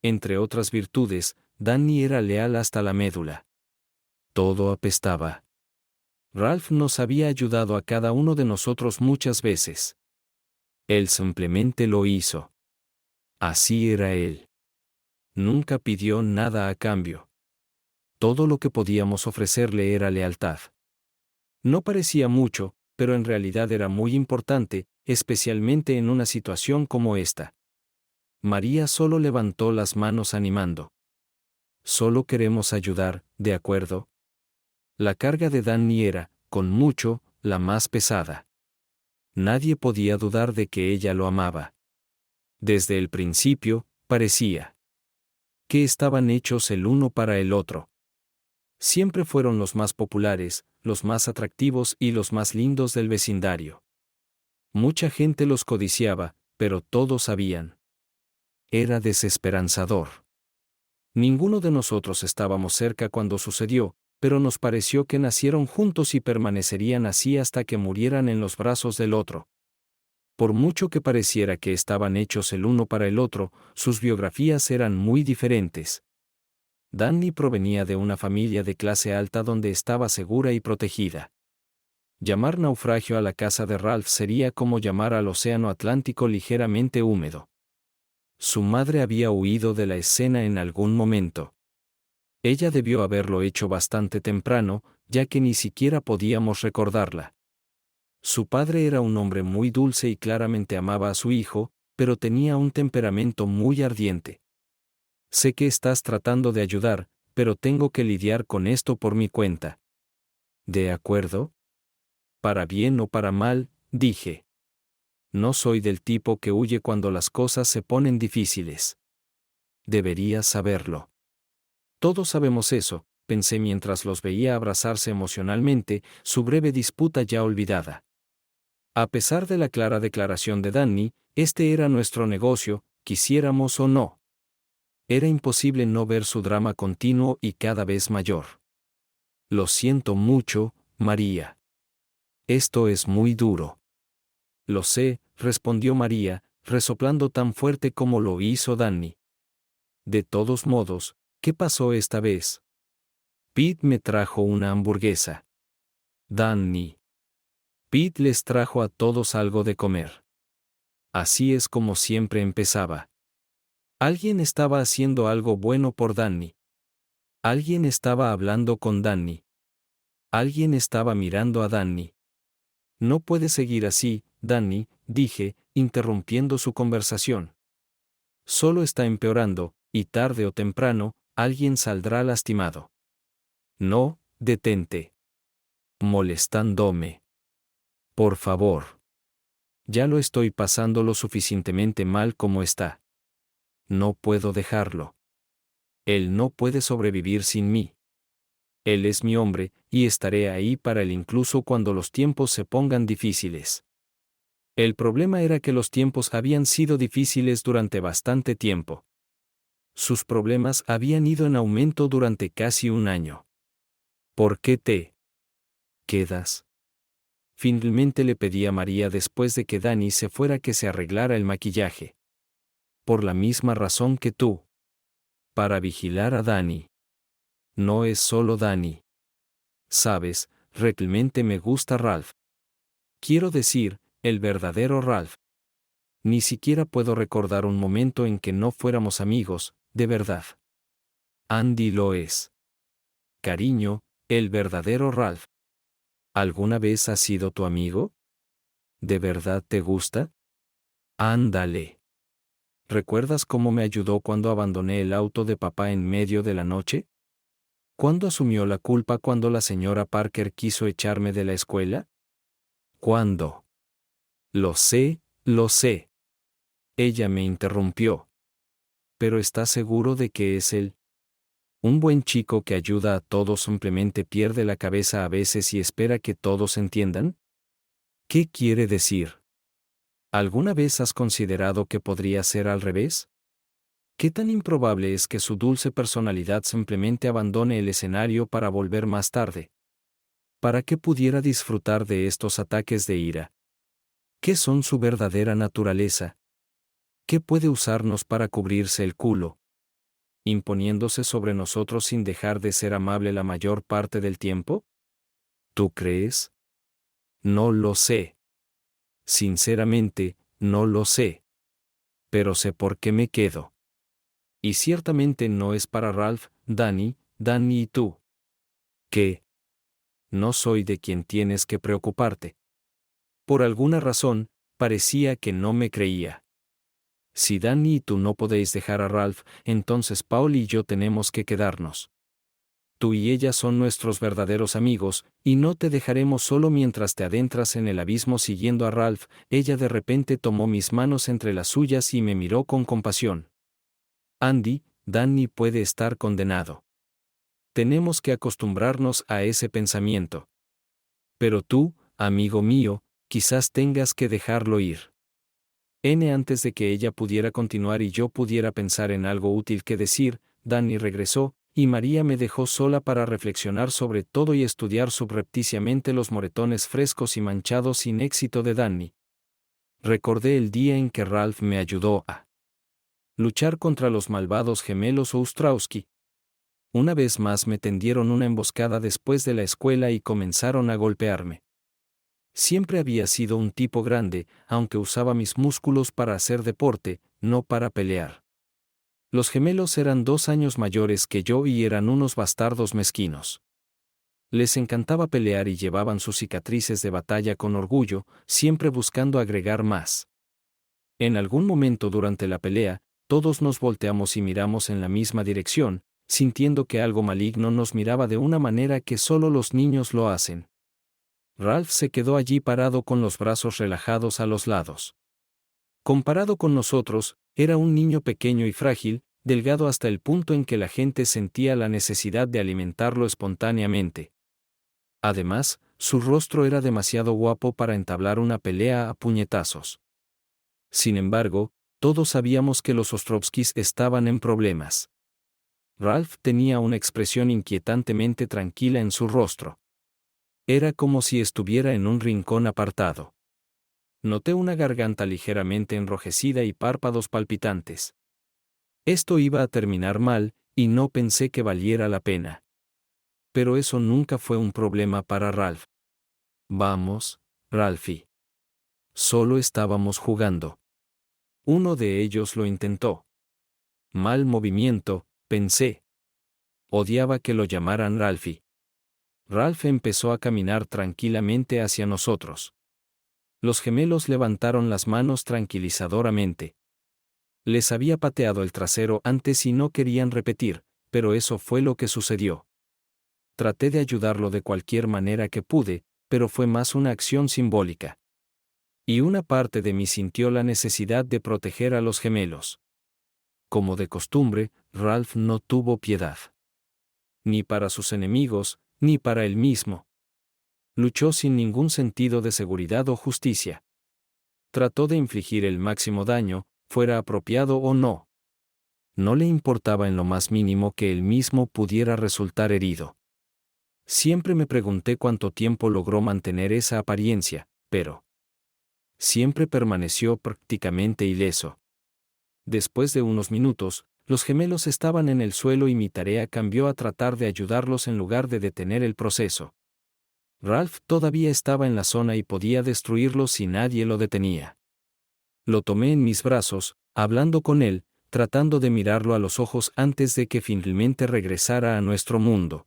Entre otras virtudes, Danny era leal hasta la médula. Todo apestaba. Ralph nos había ayudado a cada uno de nosotros muchas veces. Él simplemente lo hizo. Así era él. Nunca pidió nada a cambio. Todo lo que podíamos ofrecerle era lealtad. No parecía mucho, pero en realidad era muy importante, especialmente en una situación como esta. María solo levantó las manos animando. Solo queremos ayudar, ¿de acuerdo? La carga de Danny era, con mucho, la más pesada. Nadie podía dudar de que ella lo amaba. Desde el principio, parecía que estaban hechos el uno para el otro. Siempre fueron los más populares, los más atractivos y los más lindos del vecindario. Mucha gente los codiciaba, pero todos sabían. Era desesperanzador. Ninguno de nosotros estábamos cerca cuando sucedió, pero nos pareció que nacieron juntos y permanecerían así hasta que murieran en los brazos del otro. Por mucho que pareciera que estaban hechos el uno para el otro, sus biografías eran muy diferentes. Danny provenía de una familia de clase alta donde estaba segura y protegida. Llamar naufragio a la casa de Ralph sería como llamar al océano Atlántico ligeramente húmedo. Su madre había huido de la escena en algún momento. Ella debió haberlo hecho bastante temprano, ya que ni siquiera podíamos recordarla. Su padre era un hombre muy dulce y claramente amaba a su hijo, pero tenía un temperamento muy ardiente. Sé que estás tratando de ayudar, pero tengo que lidiar con esto por mi cuenta. ¿De acuerdo? Para bien o para mal, dije. No soy del tipo que huye cuando las cosas se ponen difíciles. Deberías saberlo. Todos sabemos eso, pensé mientras los veía abrazarse emocionalmente, su breve disputa ya olvidada. A pesar de la clara declaración de Danny, este era nuestro negocio, quisiéramos o no. Era imposible no ver su drama continuo y cada vez mayor. Lo siento mucho, María. Esto es muy duro. Lo sé, respondió María, resoplando tan fuerte como lo hizo Danny. De todos modos, ¿qué pasó esta vez? Pete me trajo una hamburguesa. Danny. Pete les trajo a todos algo de comer. Así es como siempre empezaba. Alguien estaba haciendo algo bueno por Danny. Alguien estaba hablando con Danny. Alguien estaba mirando a Danny. No puede seguir así, Danny, dije, interrumpiendo su conversación. Solo está empeorando, y tarde o temprano, alguien saldrá lastimado. No, detente. Molestándome. Por favor. Ya lo estoy pasando lo suficientemente mal como está. No puedo dejarlo. Él no puede sobrevivir sin mí. Él es mi hombre, y estaré ahí para él incluso cuando los tiempos se pongan difíciles. El problema era que los tiempos habían sido difíciles durante bastante tiempo. Sus problemas habían ido en aumento durante casi un año. ¿Por qué te quedas? Finalmente le pedí a María después de que Danny se fuera que se arreglara el maquillaje. Por la misma razón que tú. Para vigilar a Danny. No es solo Danny. Sabes, realmente me gusta Ralph. Quiero decir, el verdadero Ralph. Ni siquiera puedo recordar un momento en que no fuéramos amigos, de verdad. Andy lo es. Cariño, el verdadero Ralph. ¿Alguna vez ha sido tu amigo? ¿De verdad te gusta? Ándale. ¿Recuerdas cómo me ayudó cuando abandoné el auto de papá en medio de la noche? ¿Cuándo asumió la culpa cuando la señora Parker quiso echarme de la escuela? ¿Cuándo? Lo sé, lo sé. Ella me interrumpió. ¿Pero estás seguro de que es él? Un buen chico que ayuda a todos simplemente pierde la cabeza a veces y espera que todos entiendan. ¿Qué quiere decir? ¿Alguna vez has considerado que podría ser al revés? ¿Qué tan improbable es que su dulce personalidad simplemente abandone el escenario para volver más tarde? Para que pudiera disfrutar de estos ataques de ira. ¿Qué son su verdadera naturaleza? ¿Qué puede usarnos para cubrirse el culo? ¿Imponiéndose sobre nosotros sin dejar de ser amable la mayor parte del tiempo? ¿Tú crees? No lo sé. Sinceramente, no lo sé. Pero sé por qué me quedo. Y ciertamente no es para Ralph, Danny y tú. ¿Qué? No soy de quien tienes que preocuparte. Por alguna razón, parecía que no me creía. Si Danny y tú no podéis dejar a Ralph, entonces Paul y yo tenemos que quedarnos. Tú y ella son nuestros verdaderos amigos, y no te dejaremos solo mientras te adentras en el abismo siguiendo a Ralph. Ella de repente tomó mis manos entre las suyas y me miró con compasión. Andy, Danny puede estar condenado. Tenemos que acostumbrarnos a ese pensamiento. Pero tú, amigo mío, quizás tengas que dejarlo ir. Antes de que ella pudiera continuar y yo pudiera pensar en algo útil que decir, Danny regresó, y María me dejó sola para reflexionar sobre todo y estudiar subrepticiamente los moretones frescos y manchados sin éxito de Danny. Recordé el día en que Ralph me ayudó a luchar contra los malvados gemelos Ostrowski. Una vez más me tendieron una emboscada después de la escuela y comenzaron a golpearme. Siempre había sido un tipo grande, aunque usaba mis músculos para hacer deporte, no para pelear. Los gemelos eran 2 años mayores que yo y eran unos bastardos mezquinos. Les encantaba pelear y llevaban sus cicatrices de batalla con orgullo, siempre buscando agregar más. En algún momento durante la pelea, todos nos volteamos y miramos en la misma dirección, sintiendo que algo maligno nos miraba de una manera que solo los niños lo hacen. Ralph se quedó allí parado con los brazos relajados a los lados. Comparado con nosotros, era un niño pequeño y frágil, delgado hasta el punto en que la gente sentía la necesidad de alimentarlo espontáneamente. Además, su rostro era demasiado guapo para entablar una pelea a puñetazos. Sin embargo, todos sabíamos que los Ostrovskis estaban en problemas. Ralph tenía una expresión inquietantemente tranquila en su rostro. Era como si estuviera en un rincón apartado. Noté una garganta ligeramente enrojecida y párpados palpitantes. Esto iba a terminar mal, y no pensé que valiera la pena. Pero eso nunca fue un problema para Ralph. Vamos, Ralphie. Solo estábamos jugando. Uno de ellos lo intentó. Mal movimiento, pensé. Odiaba que lo llamaran Ralphie. Ralph empezó a caminar tranquilamente hacia nosotros. Los gemelos levantaron las manos tranquilizadoramente. Les había pateado el trasero antes y no querían repetir, pero eso fue lo que sucedió. Traté de ayudarlo de cualquier manera que pude, pero fue más una acción simbólica. Y una parte de mí sintió la necesidad de proteger a los gemelos. Como de costumbre, Ralph no tuvo piedad. Ni para sus enemigos, ni para él mismo. Luchó sin ningún sentido de seguridad o justicia. Trató de infligir el máximo daño, fuera apropiado o no. No le importaba en lo más mínimo que él mismo pudiera resultar herido. Siempre me pregunté cuánto tiempo logró mantener esa apariencia, pero siempre permaneció prácticamente ileso. Después de unos minutos, los gemelos estaban en el suelo y mi tarea cambió a tratar de ayudarlos en lugar de detener el proceso. Ralph todavía estaba en la zona y podía destruirlo si nadie lo detenía. Lo tomé en mis brazos, hablando con él, tratando de mirarlo a los ojos antes de que finalmente regresara a nuestro mundo.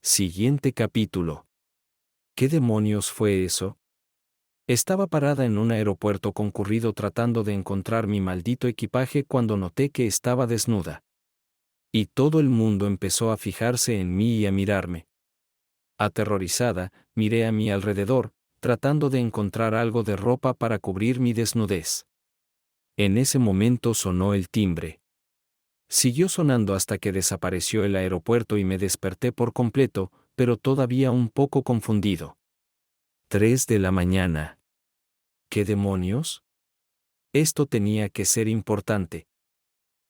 Siguiente capítulo. ¿Qué demonios fue eso? Estaba parada en un aeropuerto concurrido tratando de encontrar mi maldito equipaje cuando noté que estaba desnuda. Y todo el mundo empezó a fijarse en mí y a mirarme. Aterrorizada, miré a mi alrededor, tratando de encontrar algo de ropa para cubrir mi desnudez. En ese momento sonó el timbre. Siguió sonando hasta que desapareció el aeropuerto y me desperté por completo, pero todavía un poco confundido. 3 de la mañana. ¿Qué demonios? Esto tenía que ser importante.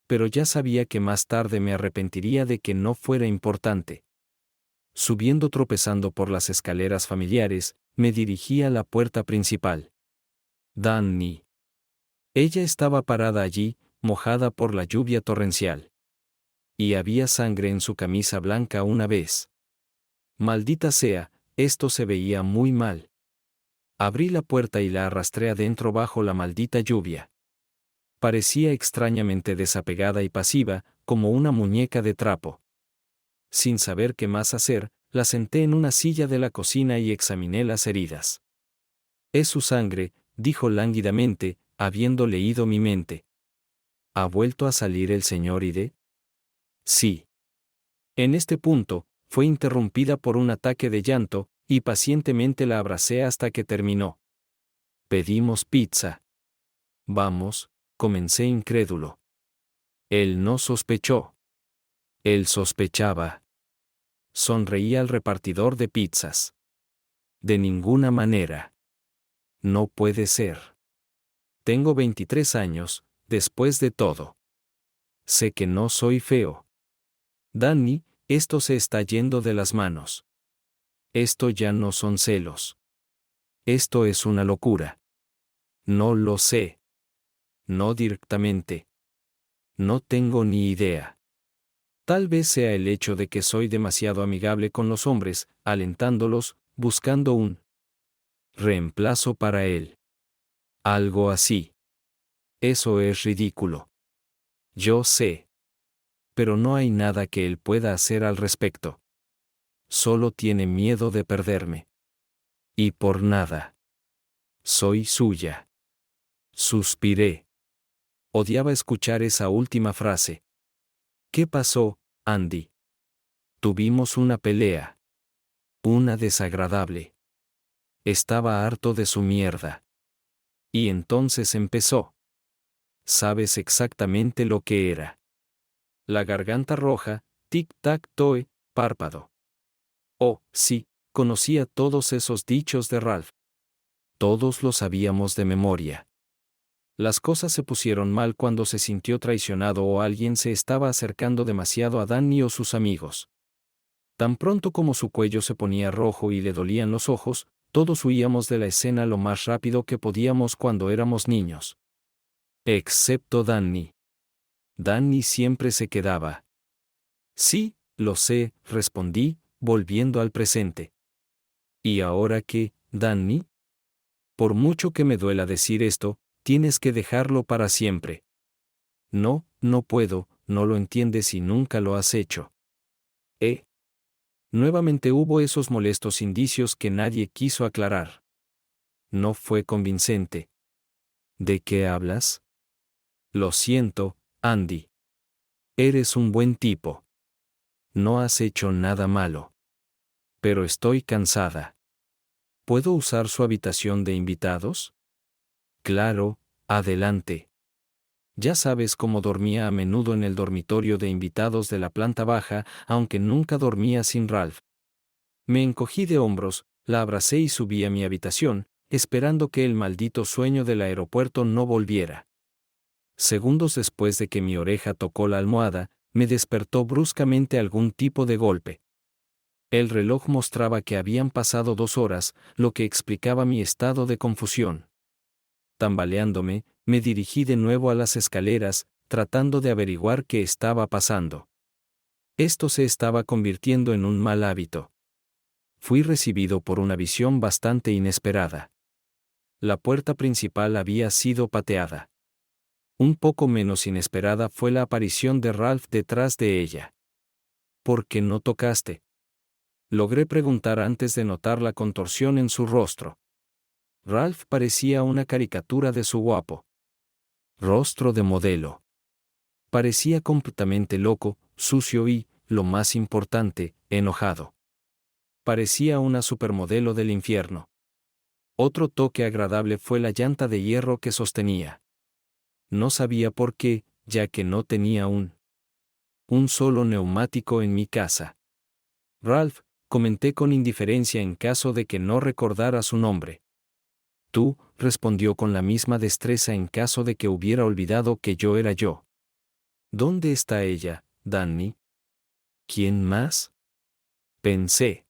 Pero ya sabía que más tarde me arrepentiría de que no fuera importante. Subiendo tropezando por las escaleras familiares, me dirigí a la puerta principal. Dani. Ella estaba parada allí, mojada por la lluvia torrencial. Y había sangre en su camisa blanca una vez. Maldita sea, esto se veía muy mal. Abrí la puerta y la arrastré adentro bajo la maldita lluvia. Parecía extrañamente desapegada y pasiva, como una muñeca de trapo. Sin saber qué más hacer, la senté en una silla de la cocina y examiné las heridas. Es su sangre, dijo lánguidamente, habiendo leído mi mente. ¿Ha vuelto a salir el señor Ide? Sí. En este punto, fue interrumpida por un ataque de llanto, y pacientemente la abracé hasta que terminó. Pedimos pizza. Vamos, comencé incrédulo. Él no sospechó. Él sospechaba. Sonreí al repartidor de pizzas. De ninguna manera. No puede ser. Tengo 23 años, después de todo. Sé que no soy feo. Dani, esto se está yendo de las manos. Esto ya no son celos. Esto es una locura. No lo sé. No directamente. No tengo ni idea. Tal vez sea el hecho de que soy demasiado amigable con los hombres, alentándolos, buscando un reemplazo para él. Algo así. Eso es ridículo. Yo sé. Pero no hay nada que él pueda hacer al respecto. Solo tiene miedo de perderme. Y por nada. Soy suya. Suspiré. Odiaba escuchar esa última frase. ¿Qué pasó, Andy? Tuvimos una pelea. Una desagradable. Estaba harto de su mierda. Y entonces empezó. Sabes exactamente lo que era. La garganta roja, tic-tac-toe, párpado. Oh, sí, conocía todos esos dichos de Ralph. Todos los sabíamos de memoria. Las cosas se pusieron mal cuando se sintió traicionado o alguien se estaba acercando demasiado a Danny o sus amigos. Tan pronto como su cuello se ponía rojo y le dolían los ojos, todos huíamos de la escena lo más rápido que podíamos cuando éramos niños. Excepto Danny. Danny siempre se quedaba. Sí, lo sé, respondí, volviendo al presente. ¿Y ahora qué, Danny? Por mucho que me duela decir esto, tienes que dejarlo para siempre. No, no puedo, no lo entiendes y nunca lo has hecho. Nuevamente hubo esos molestos indicios que nadie quiso aclarar. No fue convincente. ¿De qué hablas? Lo siento, Andy. Eres un buen tipo. No has hecho nada malo. Pero estoy cansada. ¿Puedo usar su habitación de invitados? Claro, adelante. Ya sabes cómo dormía a menudo en el dormitorio de invitados de la planta baja, aunque nunca dormía sin Ralph. Me encogí de hombros, la abracé y subí a mi habitación, esperando que el maldito sueño del aeropuerto no volviera. Segundos después de que mi oreja tocó la almohada, me despertó bruscamente algún tipo de golpe. El reloj mostraba que habían pasado 2 horas, lo que explicaba mi estado de confusión. Tambaleándome, me dirigí de nuevo a las escaleras, tratando de averiguar qué estaba pasando. Esto se estaba convirtiendo en un mal hábito. Fui recibido por una visión bastante inesperada. La puerta principal había sido pateada. Un poco menos inesperada fue la aparición de Ralph detrás de ella. ¿Por qué no tocaste? Logré preguntar antes de notar la contorsión en su rostro. Ralph parecía una caricatura de su guapo rostro de modelo. Parecía completamente loco, sucio y, lo más importante, enojado. Parecía una supermodelo del infierno. Otro toque agradable fue la llanta de hierro que sostenía. No sabía por qué, ya que no tenía un solo neumático en mi casa. Ralph, comenté con indiferencia en caso de que no recordara su nombre. Tú, respondió con la misma destreza en caso de que hubiera olvidado que yo era yo. ¿Dónde está ella, Danny? ¿Quién más? Pensé.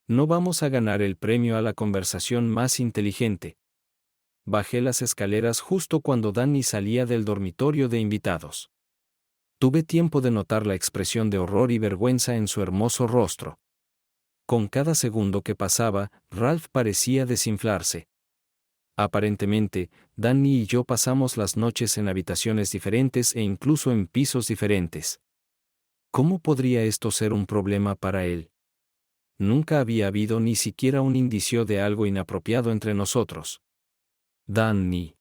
No vamos a ganar el premio a la conversación más inteligente. Bajé las escaleras justo cuando Danny salía del dormitorio de invitados. Tuve tiempo de notar la expresión de horror y vergüenza en su hermoso rostro. Con cada segundo que pasaba, Ralph parecía desinflarse. Aparentemente, Danny y yo pasamos las noches en habitaciones diferentes e incluso en pisos diferentes. ¿Cómo podría esto ser un problema para él? Nunca había habido ni siquiera un indicio de algo inapropiado entre nosotros. Danny.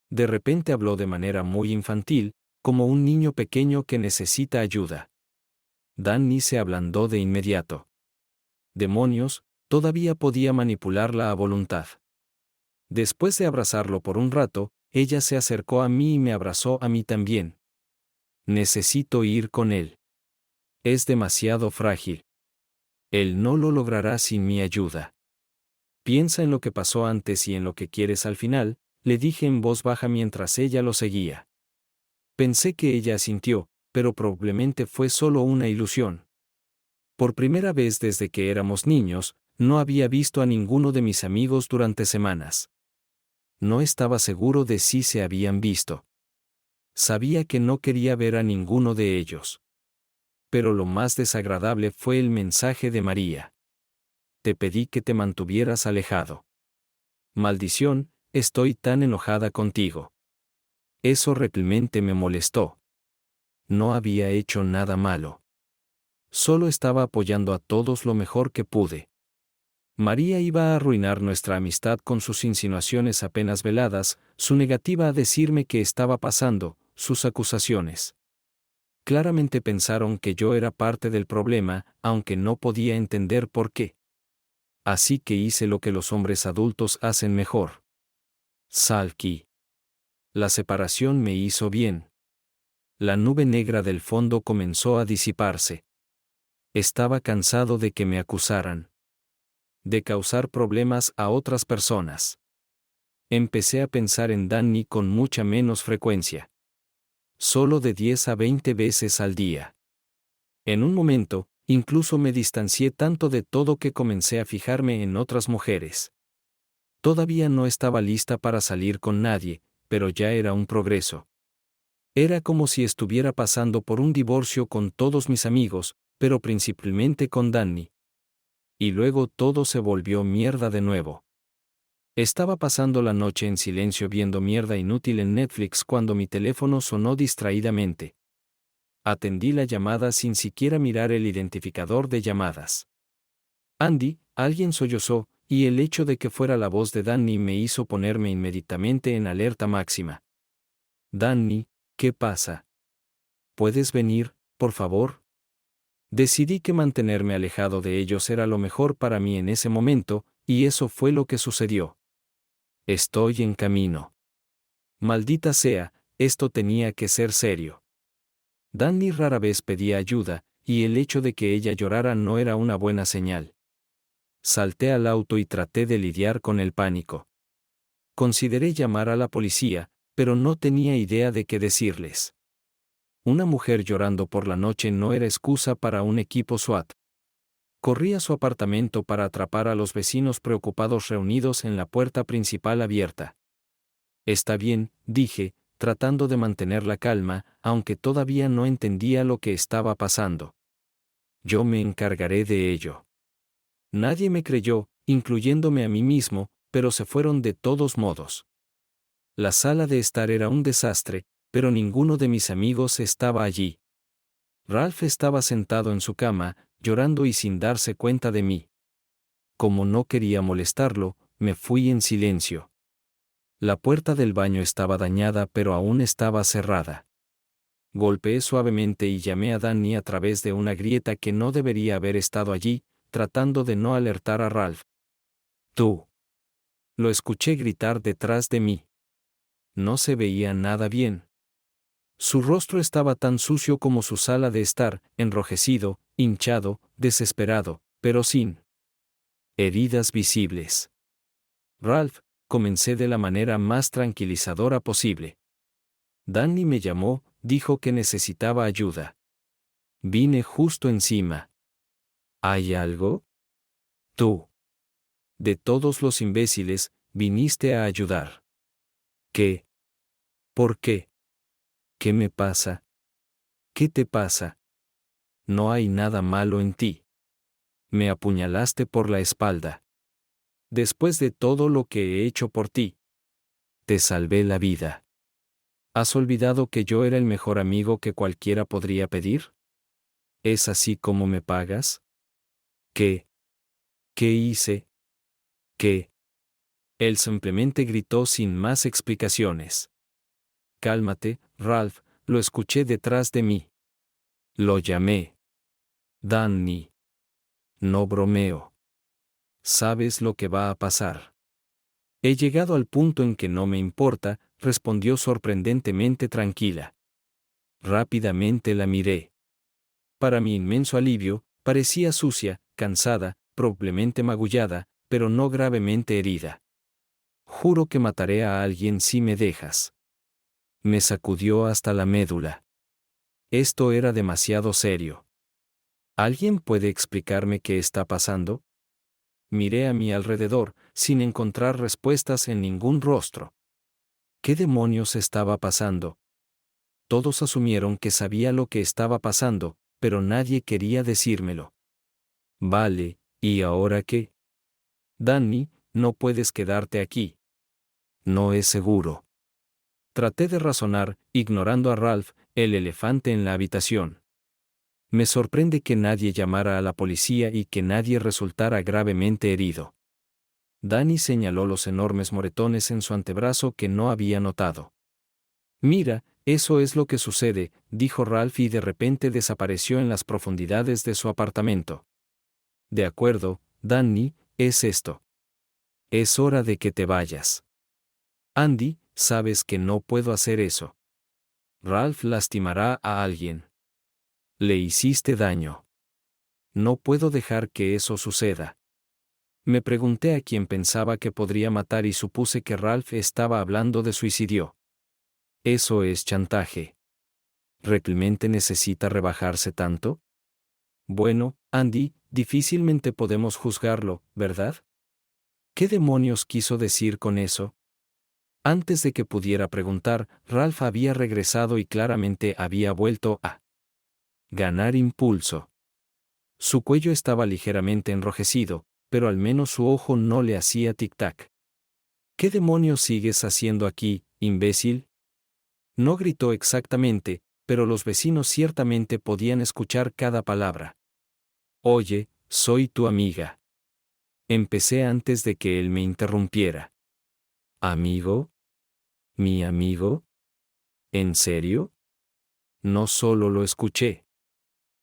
De repente habló de manera muy infantil, como un niño pequeño que necesita ayuda. Danny se ablandó de inmediato. Demonios, todavía podía manipularla a voluntad. Después de abrazarlo por un rato, ella se acercó a mí y me abrazó a mí también. Necesito ir con él. Es demasiado frágil. Él no lo logrará sin mi ayuda. Piensa en lo que pasó antes y en lo que quieres al final, le dije en voz baja mientras ella lo seguía. Pensé que ella asintió, pero probablemente fue solo una ilusión. Por primera vez desde que éramos niños, no había visto a ninguno de mis amigos durante semanas. No estaba seguro de si se habían visto. Sabía que no quería ver a ninguno de ellos. Pero lo más desagradable fue el mensaje de María. Te pedí que te mantuvieras alejado. Maldición, estoy tan enojada contigo. Eso realmente me molestó. No había hecho nada malo. Solo estaba apoyando a todos lo mejor que pude. María iba a arruinar nuestra amistad con sus insinuaciones apenas veladas, su negativa a decirme qué estaba pasando, sus acusaciones. Claramente pensaron que yo era parte del problema, aunque no podía entender por qué. Así que hice lo que los hombres adultos hacen mejor. Salí. La separación me hizo bien. La nube negra del fondo comenzó a disiparse. Estaba cansado de que me acusaran. De causar problemas a otras personas. Empecé a pensar en Danny con mucha menos frecuencia. Solo de 10 a 20 veces al día. En un momento, incluso me distancié tanto de todo que comencé a fijarme en otras mujeres. Todavía no estaba lista para salir con nadie, pero ya era un progreso. Era como si estuviera pasando por un divorcio con todos mis amigos, pero principalmente con Danny. Y luego todo se volvió mierda de nuevo. Estaba pasando la noche en silencio viendo mierda inútil en Netflix cuando mi teléfono sonó distraídamente. Atendí la llamada sin siquiera mirar el identificador de llamadas. Andy, alguien sollozó, y el hecho de que fuera la voz de Danny me hizo ponerme inmediatamente en alerta máxima. Danny, ¿qué pasa? ¿Puedes venir, por favor? Decidí que mantenerme alejado de ellos era lo mejor para mí en ese momento, y eso fue lo que sucedió. Estoy en camino. Maldita sea, esto tenía que ser serio. Danny rara vez pedía ayuda, y el hecho de que ella llorara no era una buena señal. Salté al auto y traté de lidiar con el pánico. Consideré llamar a la policía, pero no tenía idea de qué decirles. Una mujer llorando por la noche no era excusa para un equipo SWAT. Corrí a su apartamento para atrapar a los vecinos preocupados reunidos en la puerta principal abierta. Está bien, dije, tratando de mantener la calma, aunque todavía no entendía lo que estaba pasando. Yo me encargaré de ello. Nadie me creyó, incluyéndome a mí mismo, pero se fueron de todos modos. La sala de estar era un desastre, pero ninguno de mis amigos estaba allí. Ralph estaba sentado en su cama, llorando y sin darse cuenta de mí. Como no quería molestarlo, me fui en silencio. La puerta del baño estaba dañada pero aún estaba cerrada. Golpeé suavemente y llamé a Danny a través de una grieta que no debería haber estado allí, tratando de no alertar a Ralph. «Tú». Lo escuché gritar detrás de mí. No se veía nada bien. Su rostro estaba tan sucio como su sala de estar, enrojecido, hinchado, desesperado, pero sin heridas visibles. Ralph, comencé de la manera más tranquilizadora posible. Danny me llamó, dijo que necesitaba ayuda. Vine justo encima. ¿Hay algo? Tú. De todos los imbéciles, viniste a ayudar. ¿Qué? ¿Por qué? ¿Qué me pasa? ¿Qué te pasa? No hay nada malo en ti. Me apuñalaste por la espalda. Después de todo lo que he hecho por ti, te salvé la vida. ¿Has olvidado que yo era el mejor amigo que cualquiera podría pedir? ¿Es así como me pagas? ¿Qué? ¿Qué hice? ¿Qué? Él simplemente gritó sin más explicaciones. Cálmate, Ralph, lo escuché detrás de mí. Lo llamé. Danny. No bromeo. ¿Sabes lo que va a pasar? He llegado al punto en que no me importa, respondió sorprendentemente tranquila. Rápidamente la miré. Para mi inmenso alivio, parecía sucia, cansada, probablemente magullada, pero no gravemente herida. Juro que mataré a alguien si me dejas. Me sacudió hasta la médula. Esto era demasiado serio. ¿Alguien puede explicarme qué está pasando? Miré a mi alrededor, sin encontrar respuestas en ningún rostro. ¿Qué demonios estaba pasando? Todos asumieron que sabía lo que estaba pasando, pero nadie quería decírmelo. Vale, ¿y ahora qué? Danny, no puedes quedarte aquí. No es seguro. Traté de razonar, ignorando a Ralph, el elefante en la habitación. Me sorprende que nadie llamara a la policía y que nadie resultara gravemente herido. Danny señaló los enormes moretones en su antebrazo que no había notado. Mira, eso es lo que sucede, dijo Ralph y de repente desapareció en las profundidades de su apartamento. De acuerdo, Danny, es esto. Es hora de que te vayas. Andy, sabes que no puedo hacer eso. Ralph lastimará a alguien. Le hiciste daño. No puedo dejar que eso suceda. Me pregunté a quién pensaba que podría matar y supuse que Ralph estaba hablando de suicidio. Eso es chantaje. ¿Realmente necesita rebajarse tanto? Bueno, Andy, difícilmente podemos juzgarlo, ¿verdad? ¿Qué demonios quiso decir con eso? Antes de que pudiera preguntar, Ralph había regresado y claramente había vuelto a ganar impulso. Su cuello estaba ligeramente enrojecido, pero al menos su ojo no le hacía tic-tac. ¿Qué demonios sigues haciendo aquí, imbécil? No gritó exactamente, pero los vecinos ciertamente podían escuchar cada palabra. Oye, soy tu amiga. Empecé antes de que él me interrumpiera. ¿Amigo? ¿Mi amigo? ¿En serio? No solo lo escuché.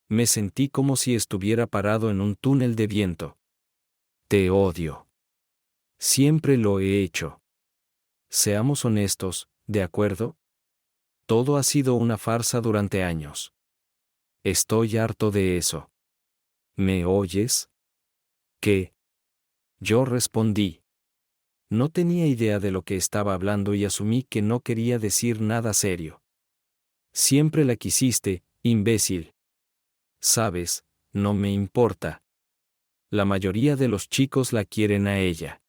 Me sentí como si estuviera parado en un túnel de viento. Te odio. Siempre lo he hecho. Seamos honestos, ¿de acuerdo? Todo ha sido una farsa durante años. Estoy harto de eso. ¿Me oyes? ¿Qué? Yo respondí. No tenía idea de lo que estaba hablando y asumí que no quería decir nada serio. Siempre la quisiste, imbécil. Sabes, no me importa. La mayoría de los chicos la quieren a ella.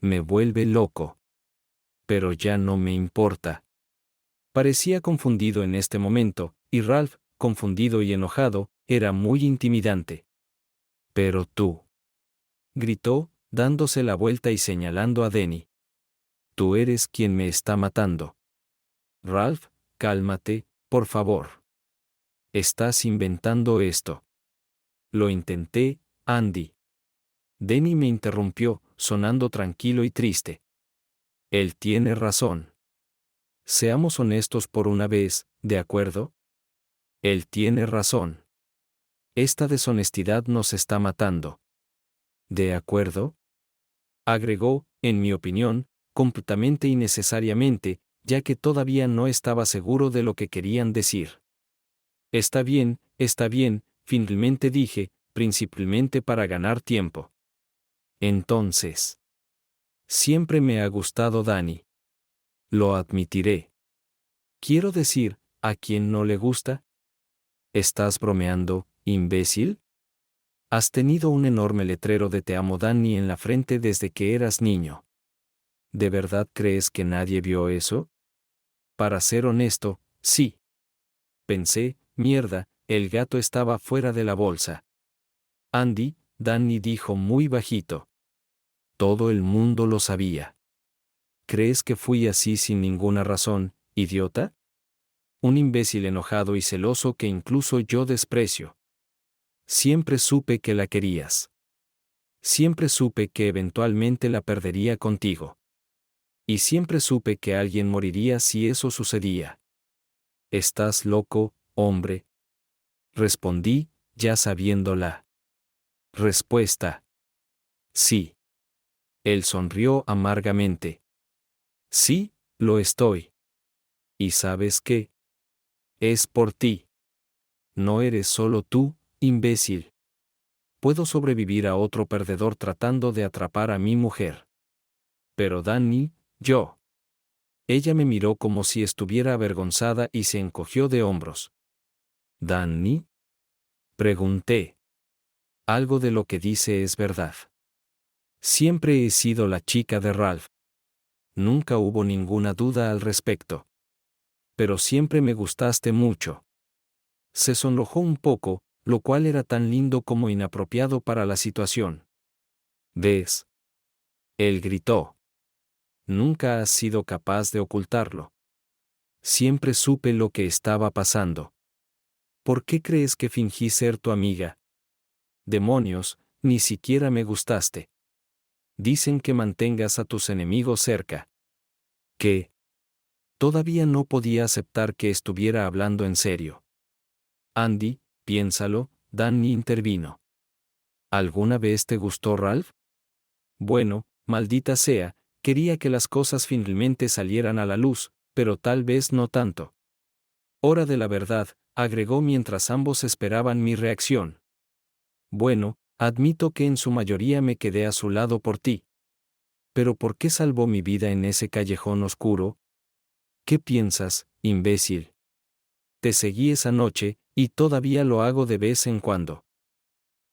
Me vuelve loco. Pero ya no me importa. Parecía confundido en este momento, y Ralph, confundido y enojado, era muy intimidante. Pero tú. Gritó, dándose la vuelta y señalando a Denny. Tú eres quien me está matando. Ralph, cálmate, por favor. Estás inventando esto. Lo intenté, Andy. Denny me interrumpió, sonando tranquilo y triste. Él tiene razón. Seamos honestos por una vez, ¿de acuerdo? Él tiene razón. Esta deshonestidad nos está matando. ¿De acuerdo? Agregó, en mi opinión, completamente innecesariamente, ya que todavía no estaba seguro de lo que querían decir. Está bien, finalmente dije, principalmente para ganar tiempo. Entonces. Siempre me ha gustado Danny. Lo admitiré. Quiero decir, ¿a quién no le gusta? ¿Estás bromeando, imbécil? Has tenido un enorme letrero de Te amo Danny en la frente desde que eras niño. ¿De verdad crees que nadie vio eso? Para ser honesto, sí. Pensé, mierda, el gato estaba fuera de la bolsa. Andy, Danny dijo muy bajito. Todo el mundo lo sabía. ¿Crees que fui así sin ninguna razón, idiota? Un imbécil enojado y celoso que incluso yo desprecio. Siempre supe que la querías. Siempre supe que eventualmente la perdería contigo. Y siempre supe que alguien moriría si eso sucedía. ¿Estás loco, hombre? Respondí, ya sabiendo la respuesta. Sí. Él sonrió amargamente. Sí, lo estoy. ¿Y sabes qué? Es por ti. No eres solo tú, imbécil. Puedo sobrevivir a otro perdedor tratando de atrapar a mi mujer. Pero Danny, yo. Ella me miró como si estuviera avergonzada y se encogió de hombros. ¿Danny? Pregunté. Algo de lo que dice es verdad. Siempre he sido la chica de Ralph. Nunca hubo ninguna duda al respecto. Pero siempre me gustaste mucho. Se sonrojó un poco, lo cual era tan lindo como inapropiado para la situación. ¿Ves? Él gritó. Nunca has sido capaz de ocultarlo. Siempre supe lo que estaba pasando. ¿Por qué crees que fingí ser tu amiga? Demonios, ni siquiera me gustaste. Dicen que mantengas a tus enemigos cerca. ¿Qué? Todavía no podía aceptar que estuviera hablando en serio. Andy, piénsalo, Danny intervino. ¿Alguna vez te gustó Ralph? Bueno, maldita sea, quería que las cosas finalmente salieran a la luz, pero tal vez no tanto. Hora de la verdad, agregó mientras ambos esperaban mi reacción. Bueno, admito que en su mayoría me quedé a su lado por ti. Pero ¿por qué salvó mi vida en ese callejón oscuro? ¿Qué piensas, imbécil? Te seguí esa noche, y todavía lo hago de vez en cuando.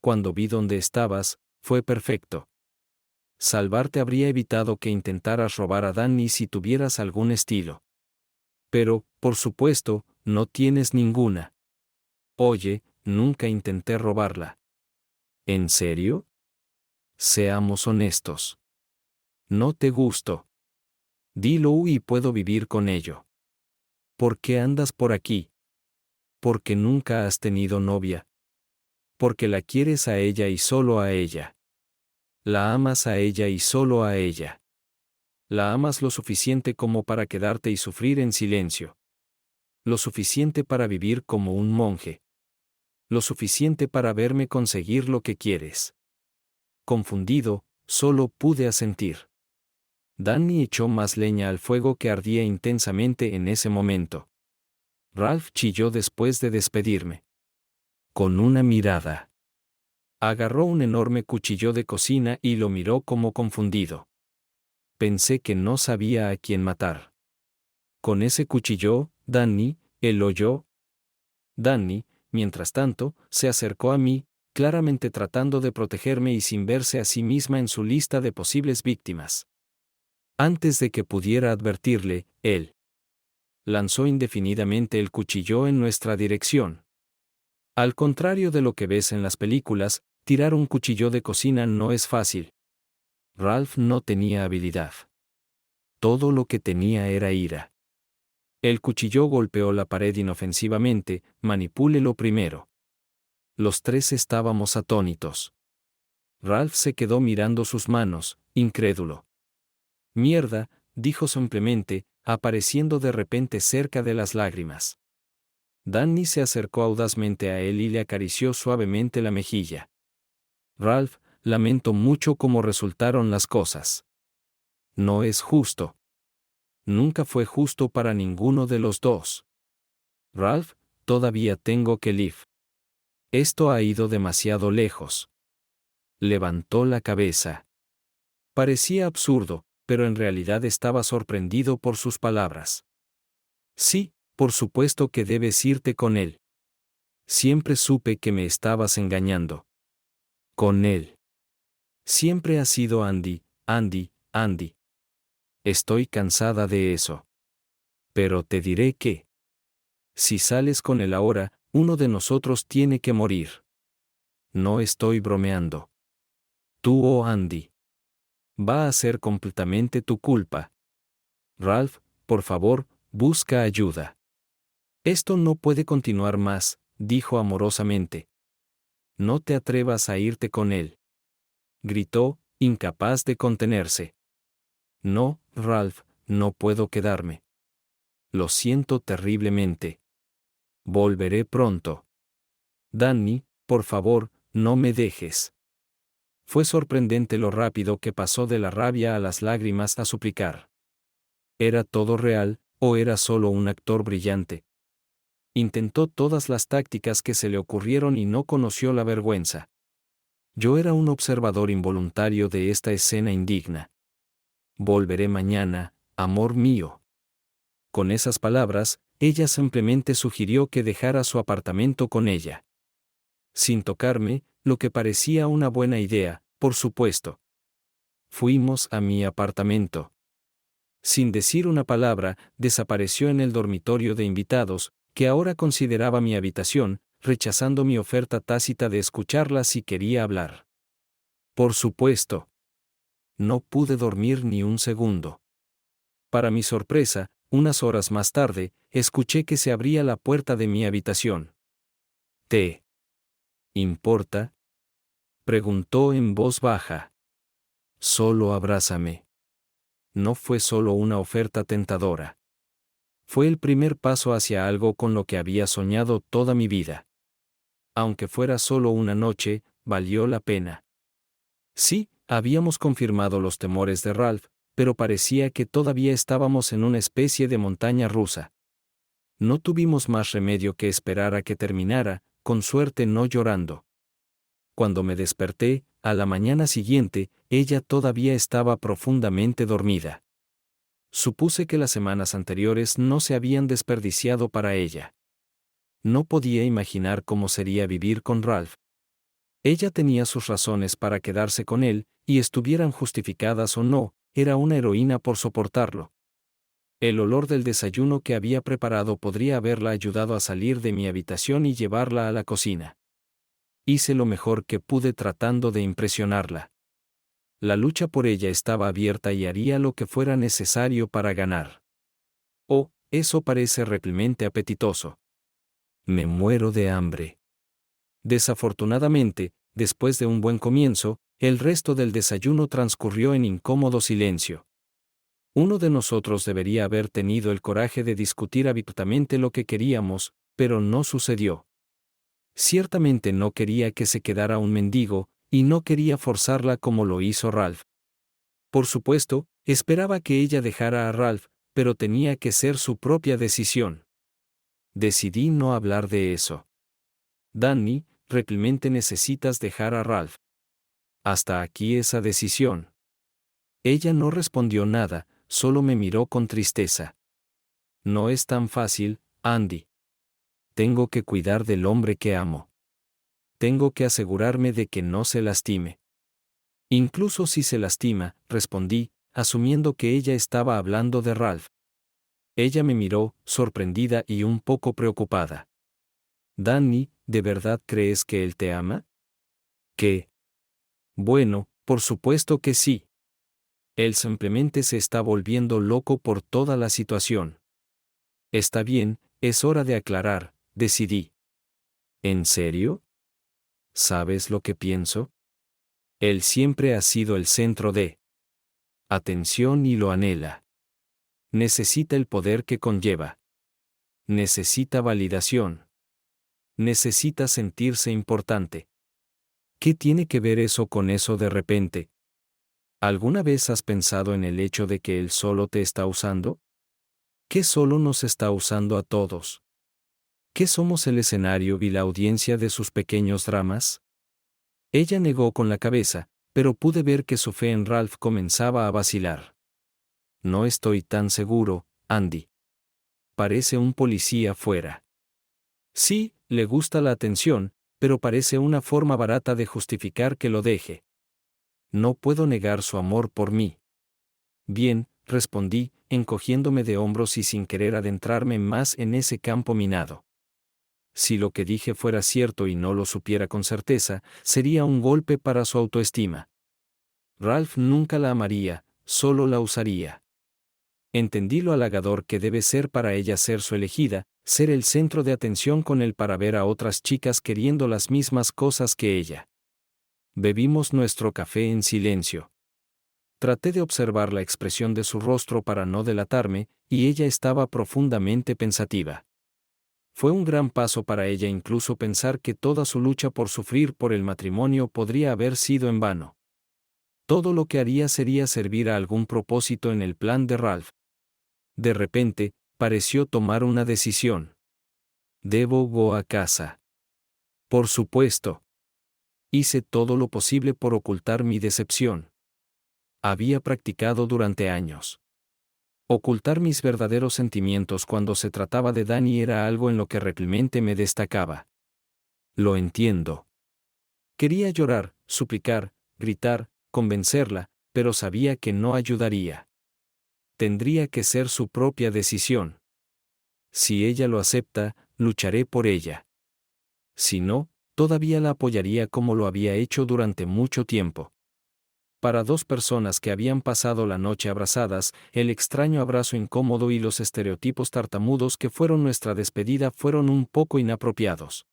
Cuando vi dónde estabas, fue perfecto. Salvarte habría evitado que intentaras robar a Danny si tuvieras algún estilo. Pero, por supuesto, no tienes ninguna. Oye, nunca intenté robarla. ¿En serio? Seamos honestos. No te gusto. Dilo y puedo vivir con ello. ¿Por qué andas por aquí? Porque nunca has tenido novia. Porque la quieres a ella y solo a ella. La amas a ella y solo a ella. La amas lo suficiente como para quedarte y sufrir en silencio. Lo suficiente para vivir como un monje. Lo suficiente para verme conseguir lo que quieres. Confundido, solo pude asentir. Danny echó más leña al fuego que ardía intensamente en ese momento. Ralph chilló después de despedirme. Con una mirada. Agarró un enorme cuchillo de cocina y lo miró como confundido. Pensé que no sabía a quién matar. Con ese cuchillo, Danny, él oyó. Danny, mientras tanto, se acercó a mí, claramente tratando de protegerme y sin verse a sí misma en su lista de posibles víctimas. Antes de que pudiera advertirle, él lanzó indefinidamente el cuchillo en nuestra dirección. Al contrario de lo que ves en las películas, tirar un cuchillo de cocina no es fácil. Ralph no tenía habilidad. Todo lo que tenía era ira. El cuchillo golpeó la pared inofensivamente, manipúlelo primero. Los tres estábamos atónitos. Ralph se quedó mirando sus manos, incrédulo. Mierda, dijo simplemente, apareciendo de repente cerca de las lágrimas. Danny se acercó audazmente a él y le acarició suavemente la mejilla. Ralph, lamento mucho cómo resultaron las cosas. No es justo. Nunca fue justo para ninguno de los dos. Ralph, todavía tengo que live. Esto ha ido demasiado lejos. Levantó la cabeza. Parecía absurdo, pero en realidad estaba sorprendido por sus palabras. Sí, por supuesto que debes irte con él. Siempre supe que me estabas engañando. Con él. Siempre ha sido Andy, Andy, Andy. Estoy cansada de eso. Pero te diré que, si sales con él ahora, uno de nosotros tiene que morir. No estoy bromeando. Tú o Andy. Va a ser completamente tu culpa. Ralph, por favor, busca ayuda. Esto no puede continuar más, dijo amorosamente. No te atrevas a irte con él. Gritó, incapaz de contenerse. No, Ralph, no puedo quedarme. Lo siento terriblemente. Volveré pronto. Danny, por favor, no me dejes. Fue sorprendente lo rápido que pasó de la rabia a las lágrimas a suplicar. ¿Era todo real, o era solo un actor brillante? Intentó todas las tácticas que se le ocurrieron y no conoció la vergüenza. Yo era un observador involuntario de esta escena indigna. Volveré mañana, amor mío. Con esas palabras, ella simplemente sugirió que dejara su apartamento con ella. Sin tocarme, lo que parecía una buena idea, por supuesto. Fuimos a mi apartamento. Sin decir una palabra, desapareció en el dormitorio de invitados, que ahora consideraba mi habitación, rechazando mi oferta tácita de escucharla si quería hablar. Por supuesto. No pude dormir ni un segundo. Para mi sorpresa, unas horas más tarde, escuché que se abría la puerta de mi habitación. ¿Te importa?, preguntó en voz baja. Solo abrázame. No fue solo una oferta tentadora. Fue el primer paso hacia algo con lo que había soñado toda mi vida. Aunque fuera solo una noche, valió la pena. Sí, habíamos confirmado los temores de Ralph, pero parecía que todavía estábamos en una especie de montaña rusa. No tuvimos más remedio que esperar a que terminara, con suerte no llorando. Cuando me desperté, a la mañana siguiente, ella todavía estaba profundamente dormida. Supuse que las semanas anteriores no se habían desperdiciado para ella. No podía imaginar cómo sería vivir con Ralph. Ella tenía sus razones para quedarse con él, y estuvieran justificadas o no, era una heroína por soportarlo. El olor del desayuno que había preparado podría haberla ayudado a salir de mi habitación y llevarla a la cocina. Hice lo mejor que pude tratando de impresionarla. La lucha por ella estaba abierta y haría lo que fuera necesario para ganar. Oh, eso parece realmente apetitoso. Me muero de hambre. Desafortunadamente, después de un buen comienzo, el resto del desayuno transcurrió en incómodo silencio. Uno de nosotros debería haber tenido el coraje de discutir abiertamente lo que queríamos, pero no sucedió. Ciertamente no quería que se quedara un mendigo, y no quería forzarla como lo hizo Ralph. Por supuesto, esperaba que ella dejara a Ralph, pero tenía que ser su propia decisión. Decidí no hablar de eso. Danny, realmente necesitas dejar a Ralph. Hasta aquí esa decisión. Ella no respondió nada, solo me miró con tristeza. No es tan fácil, Andy. Tengo que cuidar del hombre que amo. Tengo que asegurarme de que no se lastime. Incluso si se lastima, respondí, asumiendo que ella estaba hablando de Ralph. Ella me miró, sorprendida y un poco preocupada. Danny, ¿de verdad crees que él te ama? ¿Qué? Bueno, por supuesto que sí. Él simplemente se está volviendo loco por toda la situación. Está bien, es hora de aclarar, decidí. ¿En serio? ¿Sabes lo que pienso? Él siempre ha sido el centro de atención y lo anhela. Necesita el poder que conlleva. Necesita validación. Necesita sentirse importante. ¿Qué tiene que ver eso con eso de repente? ¿Alguna vez has pensado en el hecho de que él solo te está usando? ¿Qué solo nos está usando a todos? ¿Qué somos el escenario y la audiencia de sus pequeños dramas? Ella negó con la cabeza, pero pude ver que su fe en Ralph comenzaba a vacilar. No estoy tan seguro, Andy. Parece un policía fuera. Sí, le gusta la atención, pero parece una forma barata de justificar que lo deje. No puedo negar su amor por mí. Bien, respondí, encogiéndome de hombros y sin querer adentrarme más en ese campo minado. Si lo que dije fuera cierto y no lo supiera con certeza, sería un golpe para su autoestima. Ralph nunca la amaría, solo la usaría. Entendí lo halagador que debe ser para ella ser su elegida, ser el centro de atención con él para ver a otras chicas queriendo las mismas cosas que ella. Bebimos nuestro café en silencio. Traté de observar la expresión de su rostro para no delatarme, y ella estaba profundamente pensativa. Fue un gran paso para ella incluso pensar que toda su lucha por sufrir por el matrimonio podría haber sido en vano. Todo lo que haría sería servir a algún propósito en el plan de Ralph. De repente, pareció tomar una decisión. Debo go a casa. Por supuesto. Hice todo lo posible por ocultar mi decepción. Había practicado durante años. Ocultar mis verdaderos sentimientos cuando se trataba de Danny era algo en lo que realmente me destacaba. Lo entiendo. Quería llorar, suplicar, gritar, convencerla, pero sabía que no ayudaría. Tendría que ser su propia decisión. Si ella lo acepta, lucharé por ella. Si no, todavía la apoyaría como lo había hecho durante mucho tiempo. Para dos personas que habían pasado la noche abrazadas, el extraño abrazo incómodo y los estereotipos tartamudos que fueron nuestra despedida fueron un poco inapropiados.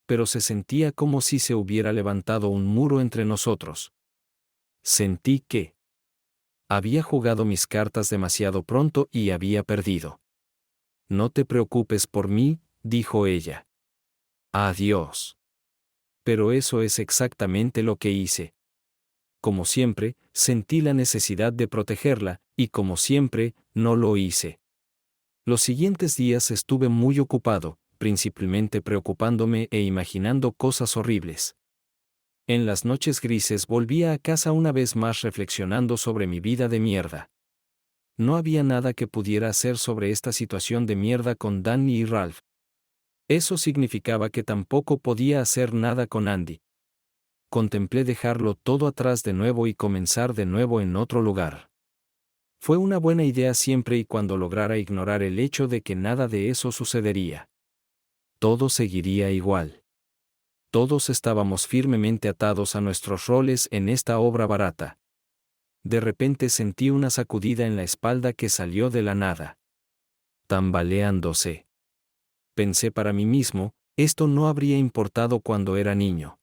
Pero se sentía como si se hubiera levantado un muro entre nosotros. Sentí que había jugado mis cartas demasiado pronto y había perdido. No te preocupes por mí, dijo ella. Adiós. Pero eso es exactamente lo que hice. Como siempre, sentí la necesidad de protegerla, y como siempre, no lo hice. Los siguientes días estuve muy ocupado, principalmente preocupándome e imaginando cosas horribles. En las noches grises volvía a casa una vez más reflexionando sobre mi vida de mierda. No había nada que pudiera hacer sobre esta situación de mierda con Danny y Ralph. Eso significaba que tampoco podía hacer nada con Andy. Contemplé dejarlo todo atrás de nuevo y comenzar de nuevo en otro lugar. Fue una buena idea siempre y cuando lograra ignorar el hecho de que nada de eso sucedería. Todo seguiría igual. Todos estábamos firmemente atados a nuestros roles en esta obra barata. De repente sentí una sacudida en la espalda que salió de la nada. Tambaleándose. Pensé para mí mismo, esto no habría importado cuando era niño.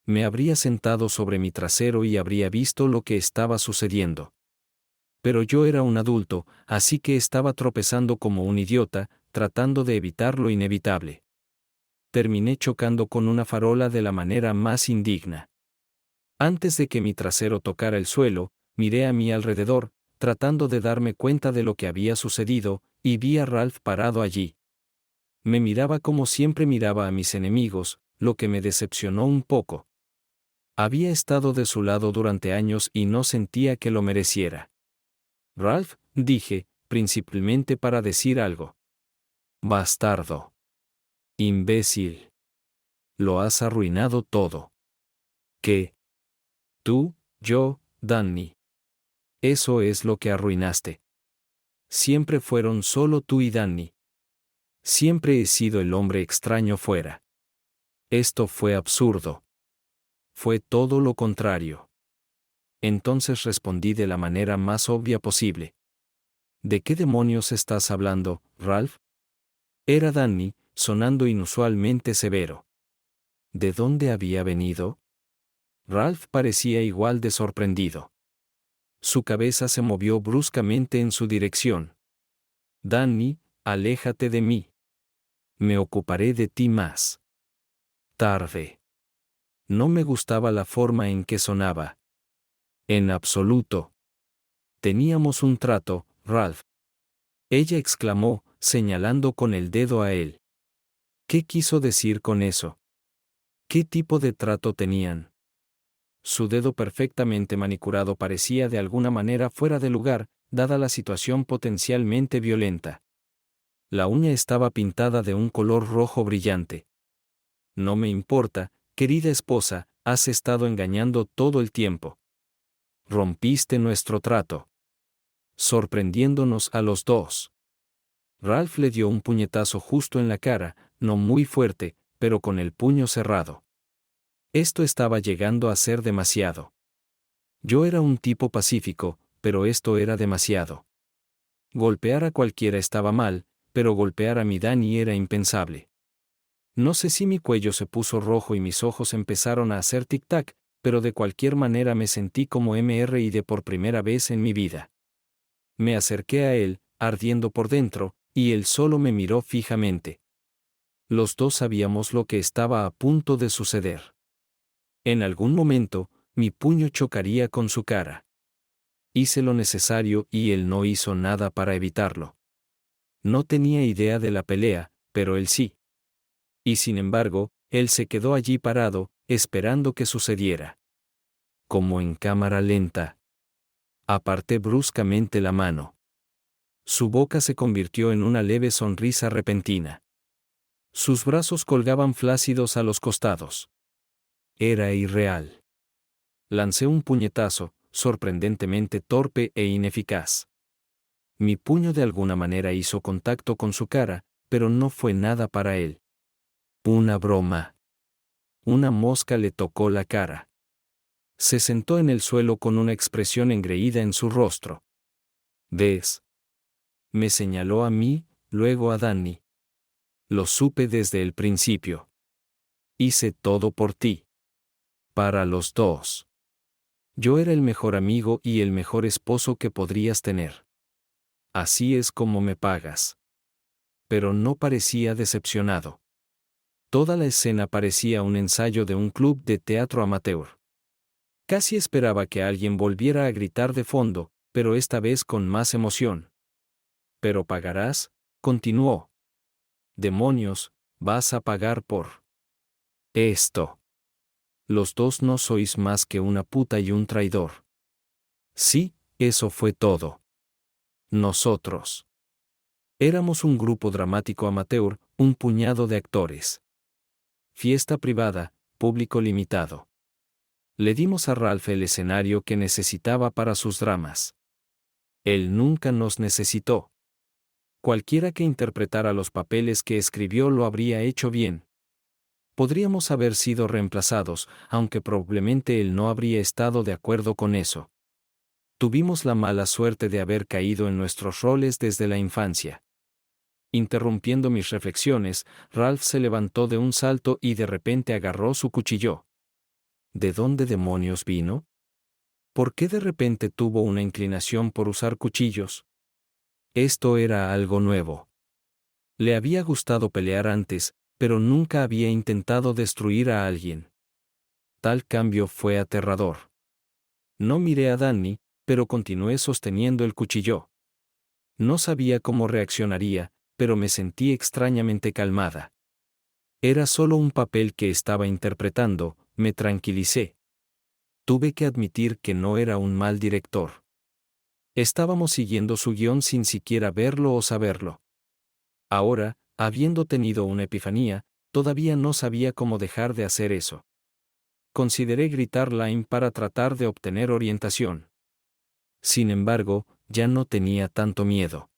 Me habría sentado sobre mi trasero y habría visto lo que estaba sucediendo. Pero yo era un adulto, así que estaba tropezando como un idiota, tratando de evitar lo inevitable. Terminé chocando con una farola de la manera más indigna. Antes de que mi trasero tocara el suelo, miré a mi alrededor, tratando de darme cuenta de lo que había sucedido, y vi a Ralph parado allí. Me miraba como siempre miraba a mis enemigos, lo que me decepcionó un poco. Había estado de su lado durante años y no sentía que lo mereciera. Ralph, dije, principalmente para decir algo. Bastardo. Imbécil. Lo has arruinado todo. ¿Qué? Tú, yo, Danny. Eso es lo que arruinaste. Siempre fueron solo tú y Danny. Siempre he sido el hombre extraño fuera. Esto fue absurdo. Fue todo lo contrario. Entonces respondí de la manera más obvia posible. ¿De qué demonios estás hablando, Ralph? Era Danny, sonando inusualmente severo. ¿De dónde había venido? Ralph parecía igual de sorprendido. Su cabeza se movió bruscamente en su dirección. Danny, aléjate de mí. Me ocuparé de ti más tarde. No me gustaba la forma en que sonaba. En absoluto. Teníamos un trato, Ralph. Ella exclamó, señalando con el dedo a él. ¿Qué quiso decir con eso? ¿Qué tipo de trato tenían? Su dedo perfectamente manicurado parecía de alguna manera fuera de lugar, dada la situación potencialmente violenta. La uña estaba pintada de un color rojo brillante. No me importa, querida esposa, has estado engañando todo el tiempo. Rompiste nuestro trato. Sorprendiéndonos a los dos. Ralph le dio un puñetazo justo en la cara, no muy fuerte, pero con el puño cerrado. Esto estaba llegando a ser demasiado. Yo era un tipo pacífico, pero esto era demasiado. Golpear a cualquiera estaba mal, pero golpear a mi Danny era impensable. No sé si mi cuello se puso rojo y mis ojos empezaron a hacer tic-tac, pero de cualquier manera me sentí como MRID por primera vez en mi vida. Me acerqué a él, ardiendo por dentro, y él solo me miró fijamente. Los dos sabíamos lo que estaba a punto de suceder. En algún momento, mi puño chocaría con su cara. Hice lo necesario y él no hizo nada para evitarlo. No tenía idea de la pelea, pero él sí. Y sin embargo, él se quedó allí parado, esperando que sucediera. Como en cámara lenta. Aparté bruscamente la mano. Su boca se convirtió en una leve sonrisa repentina. Sus brazos colgaban flácidos a los costados. Era irreal. Lancé un puñetazo, sorprendentemente torpe e ineficaz. Mi puño de alguna manera hizo contacto con su cara, pero no fue nada para él. Una broma. Una mosca le tocó la cara. Se sentó en el suelo con una expresión engreída en su rostro. ¿Ves? Me señaló a mí, luego a Danny. Lo supe desde el principio. Hice todo por ti. Para los dos. Yo era el mejor amigo y el mejor esposo que podrías tener. Así es como me pagas. Pero no parecía decepcionado. Toda la escena parecía un ensayo de un club de teatro amateur. Casi esperaba que alguien volviera a gritar de fondo, pero esta vez con más emoción. «Pero pagarás», continuó. «Demonios, vas a pagar por esto. Los dos no sois más que una puta y un traidor». Sí, eso fue todo. Nosotros. Éramos un grupo dramático amateur, un puñado de actores. Fiesta privada, público limitado. Le dimos a Ralph el escenario que necesitaba para sus dramas. Él nunca nos necesitó. Cualquiera que interpretara los papeles que escribió lo habría hecho bien. Podríamos haber sido reemplazados, aunque probablemente él no habría estado de acuerdo con eso. Tuvimos la mala suerte de haber caído en nuestros roles desde la infancia. Interrumpiendo mis reflexiones, Ralph se levantó de un salto y de repente agarró su cuchillo. ¿De dónde demonios vino? ¿Por qué de repente tuvo una inclinación por usar cuchillos? Esto era algo nuevo. Le había gustado pelear antes, pero nunca había intentado destruir a alguien. Tal cambio fue aterrador. No miré a Danny, pero continué sosteniendo el cuchillo. No sabía cómo reaccionaría, pero me sentí extrañamente calmada. Era solo un papel que estaba interpretando, me tranquilicé. Tuve que admitir que no era un mal director. Estábamos siguiendo su guión sin siquiera verlo o saberlo. Ahora, habiendo tenido una epifanía, todavía no sabía cómo dejar de hacer eso. Consideré gritar Lime para tratar de obtener orientación. Sin embargo, ya no tenía tanto miedo.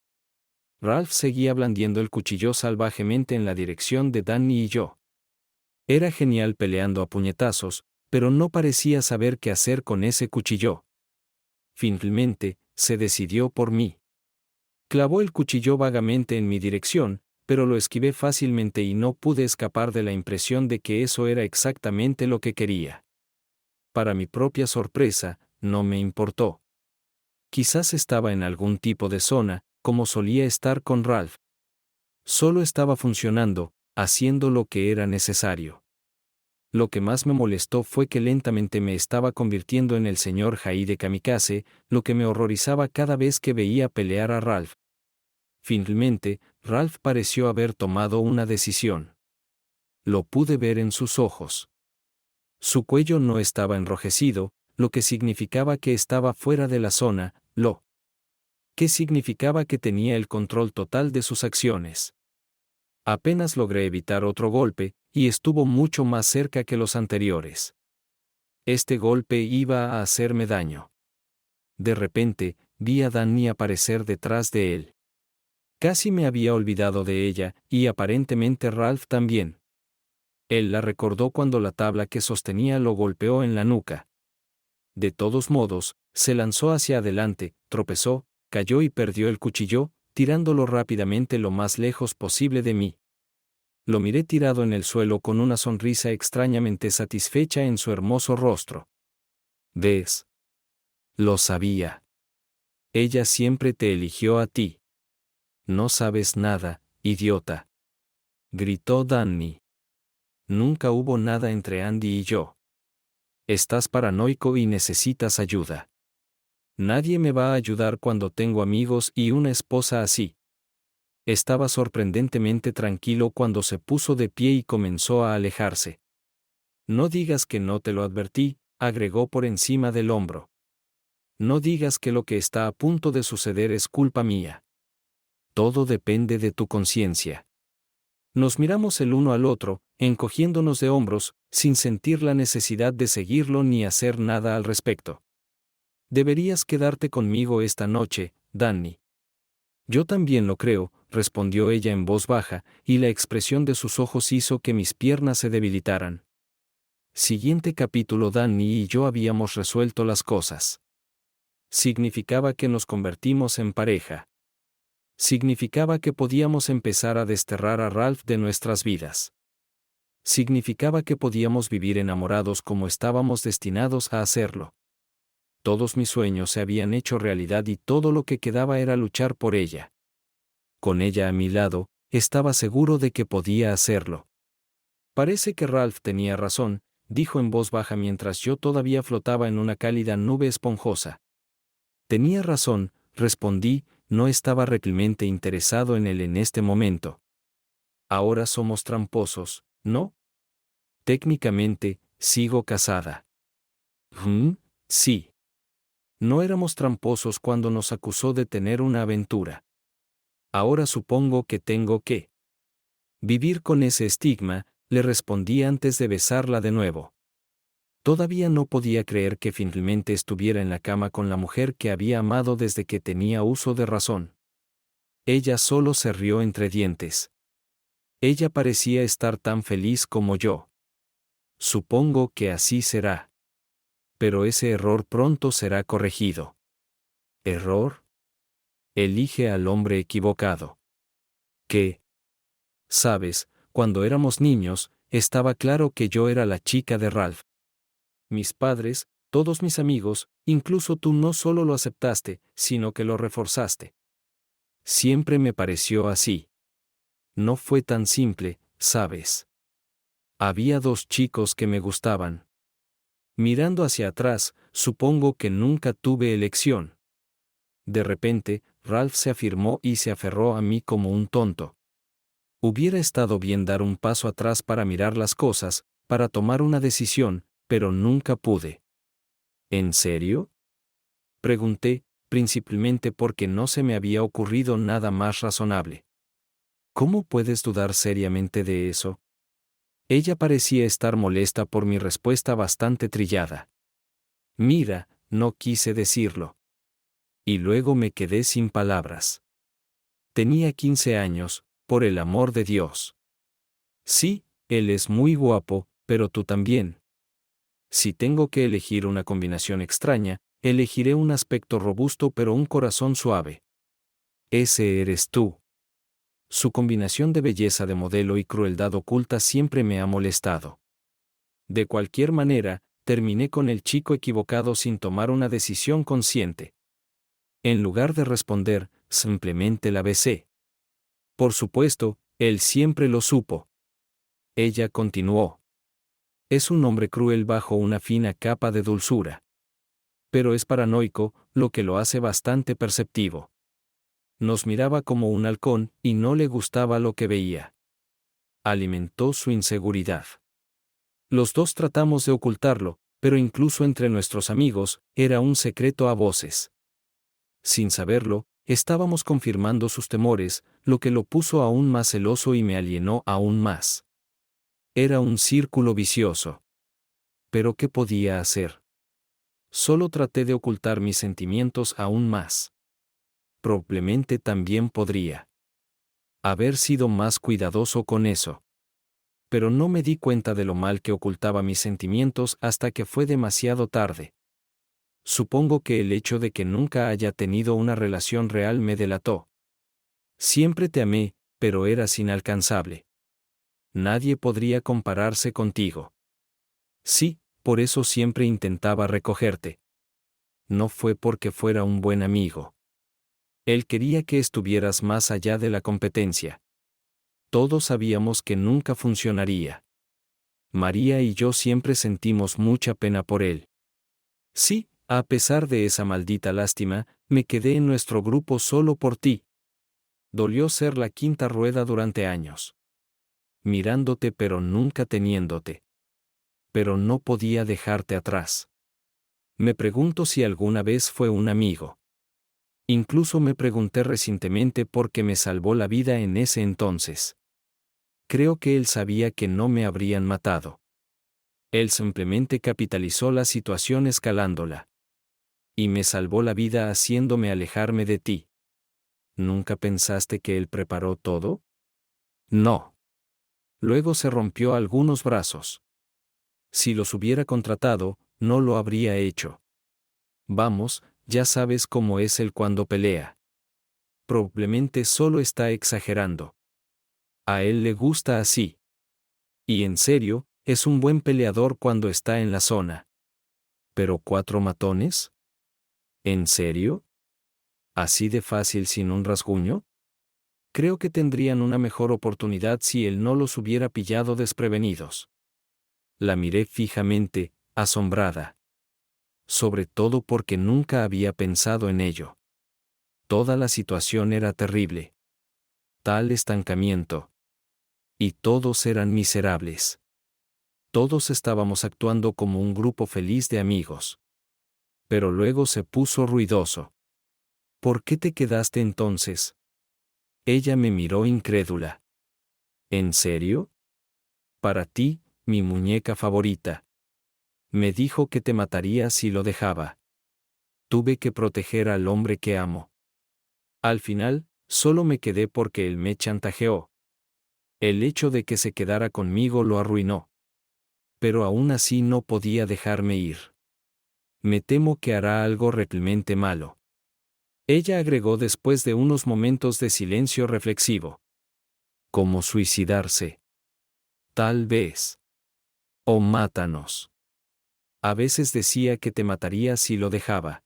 Ralph seguía blandiendo el cuchillo salvajemente en la dirección de Danny y yo. Era genial peleando a puñetazos, pero no parecía saber qué hacer con ese cuchillo. Finalmente, se decidió por mí. Clavó el cuchillo vagamente en mi dirección, pero lo esquivé fácilmente y no pude escapar de la impresión de que eso era exactamente lo que quería. Para mi propia sorpresa, no me importó. Quizás estaba en algún tipo de zona, como solía estar con Ralph. Solo estaba funcionando, haciendo lo que era necesario. Lo que más me molestó fue que lentamente me estaba convirtiendo en el señor Hyde Kamikaze, lo que me horrorizaba cada vez que veía pelear a Ralph. Finalmente, Ralph pareció haber tomado una decisión. Lo pude ver en sus ojos. Su cuello no estaba enrojecido, lo que significaba que estaba fuera de la zona, que significaba que tenía el control total de sus acciones. Apenas logré evitar otro golpe, y estuvo mucho más cerca que los anteriores. Este golpe iba a hacerme daño. De repente, vi a Danny aparecer detrás de él. Casi me había olvidado de ella, y aparentemente Ralph también. Él la recordó cuando la tabla que sostenía lo golpeó en la nuca. De todos modos, se lanzó hacia adelante, tropezó, cayó y perdió el cuchillo, tirándolo rápidamente lo más lejos posible de mí. Lo miré tirado en el suelo con una sonrisa extrañamente satisfecha en su hermoso rostro. ¿Ves? Lo sabía. Ella siempre te eligió a ti. No sabes nada, idiota. Gritó Danny. Nunca hubo nada entre Andy y yo. Estás paranoico y necesitas ayuda. Nadie me va a ayudar cuando tengo amigos y una esposa así. Estaba sorprendentemente tranquilo cuando se puso de pie y comenzó a alejarse. No digas que no te lo advertí, agregó por encima del hombro. No digas que lo que está a punto de suceder es culpa mía. Todo depende de tu conciencia. Nos miramos el uno al otro, encogiéndonos de hombros, sin sentir la necesidad de seguirlo ni hacer nada al respecto. Deberías quedarte conmigo esta noche, Danny. Yo también lo creo, respondió ella en voz baja, y la expresión de sus ojos hizo que mis piernas se debilitaran. Siguiente capítulo. Danny y yo habíamos resuelto las cosas. Significaba que nos convertimos en pareja. Significaba que podíamos empezar a desterrar a Ralph de nuestras vidas. Significaba que podíamos vivir enamorados como estábamos destinados a hacerlo. Todos mis sueños se habían hecho realidad y todo lo que quedaba era luchar por ella. Con ella a mi lado, estaba seguro de que podía hacerlo. Parece que Ralph tenía razón, dijo en voz baja mientras yo todavía flotaba en una cálida nube esponjosa. Tenía razón, respondí, no estaba realmente interesado en él en este momento. Ahora somos tramposos, ¿no? Técnicamente, sigo casada. Sí. No éramos tramposos cuando nos acusó de tener una aventura. Ahora supongo que tengo que vivir con ese estigma, le respondí antes de besarla de nuevo. Todavía no podía creer que finalmente estuviera en la cama con la mujer que había amado desde que tenía uso de razón. Ella solo se rió entre dientes. Ella parecía estar tan feliz como yo. Supongo que así será. Pero ese error pronto será corregido. ¿Error? Elige al hombre equivocado. ¿Qué? Sabes, cuando éramos niños, estaba claro que yo era la chica de Ralph. Mis padres, todos mis amigos, incluso tú no solo lo aceptaste, sino que lo reforzaste. Siempre me pareció así. No fue tan simple, ¿sabes? Había dos chicos que me gustaban. Mirando hacia atrás, supongo que nunca tuve elección. De repente, Ralph se afirmó y se aferró a mí como un tonto. Hubiera estado bien dar un paso atrás para mirar las cosas, para tomar una decisión, pero nunca pude. ¿En serio? Pregunté, principalmente porque no se me había ocurrido nada más razonable. ¿Cómo puedes dudar seriamente de eso? Ella parecía estar molesta por mi respuesta bastante trillada. Mira, no quise decirlo. Y luego me quedé sin palabras. Tenía 15 años, por el amor de Dios. Sí, él es muy guapo, pero tú también. Si tengo que elegir una combinación extraña, elegiré un aspecto robusto pero un corazón suave. Ese eres tú. Su combinación de belleza de modelo y crueldad oculta siempre me ha molestado. De cualquier manera, terminé con el chico equivocado sin tomar una decisión consciente. En lugar de responder, simplemente la besé. Por supuesto, él siempre lo supo. Ella continuó. Es un hombre cruel bajo una fina capa de dulzura. Pero es paranoico, lo que lo hace bastante perceptivo. Nos miraba como un halcón y no le gustaba lo que veía. Alimentó su inseguridad. Los dos tratamos de ocultarlo, pero incluso entre nuestros amigos, era un secreto a voces. Sin saberlo, estábamos confirmando sus temores, lo que lo puso aún más celoso y me alienó aún más. Era un círculo vicioso. ¿Pero qué podía hacer? Solo traté de ocultar mis sentimientos aún más. Probablemente también podría haber sido más cuidadoso con eso. Pero no me di cuenta de lo mal que ocultaba mis sentimientos hasta que fue demasiado tarde. Supongo que el hecho de que nunca haya tenido una relación real me delató. Siempre te amé, pero eras inalcanzable. Nadie podría compararse contigo. Sí, por eso siempre intentaba recogerte. No fue porque fuera un buen amigo. Él quería que estuvieras más allá de la competencia. Todos sabíamos que nunca funcionaría. María y yo siempre sentimos mucha pena por él. Sí, a pesar de esa maldita lástima, me quedé en nuestro grupo solo por ti. Dolió ser la quinta rueda durante años. Mirándote pero nunca teniéndote. Pero no podía dejarte atrás. Me pregunto si alguna vez fue un amigo. Incluso me pregunté recientemente por qué me salvó la vida en ese entonces. Creo que él sabía que no me habrían matado. Él simplemente capitalizó la situación escalándola. Y me salvó la vida haciéndome alejarme de ti. ¿Nunca pensaste que él preparó todo? No. Luego se rompió algunos brazos. Si los hubiera contratado, no lo habría hecho. Vamos, ya sabes cómo es él cuando pelea. Probablemente solo está exagerando. A él le gusta así. Y en serio, es un buen peleador cuando está en la zona. ¿Pero 4 matones? ¿En serio? ¿Así de fácil sin un rasguño? Creo que tendrían una mejor oportunidad si él no los hubiera pillado desprevenidos. La miré fijamente, asombrada. Sobre todo porque nunca había pensado en ello. Toda la situación era terrible. Tal estancamiento. Y todos eran miserables. Todos estábamos actuando como un grupo feliz de amigos. Pero luego se puso ruidoso. ¿Por qué te quedaste entonces? Ella me miró incrédula. ¿En serio? Para ti, mi muñeca favorita. Me dijo que te mataría si lo dejaba. Tuve que proteger al hombre que amo. Al final, solo me quedé porque él me chantajeó. El hecho de que se quedara conmigo lo arruinó. Pero aún así no podía dejarme ir. Me temo que hará algo realmente malo. Ella agregó después de unos momentos de silencio reflexivo. ¿Cómo suicidarse? Tal vez. O mátanos. A veces decía que te mataría si lo dejaba.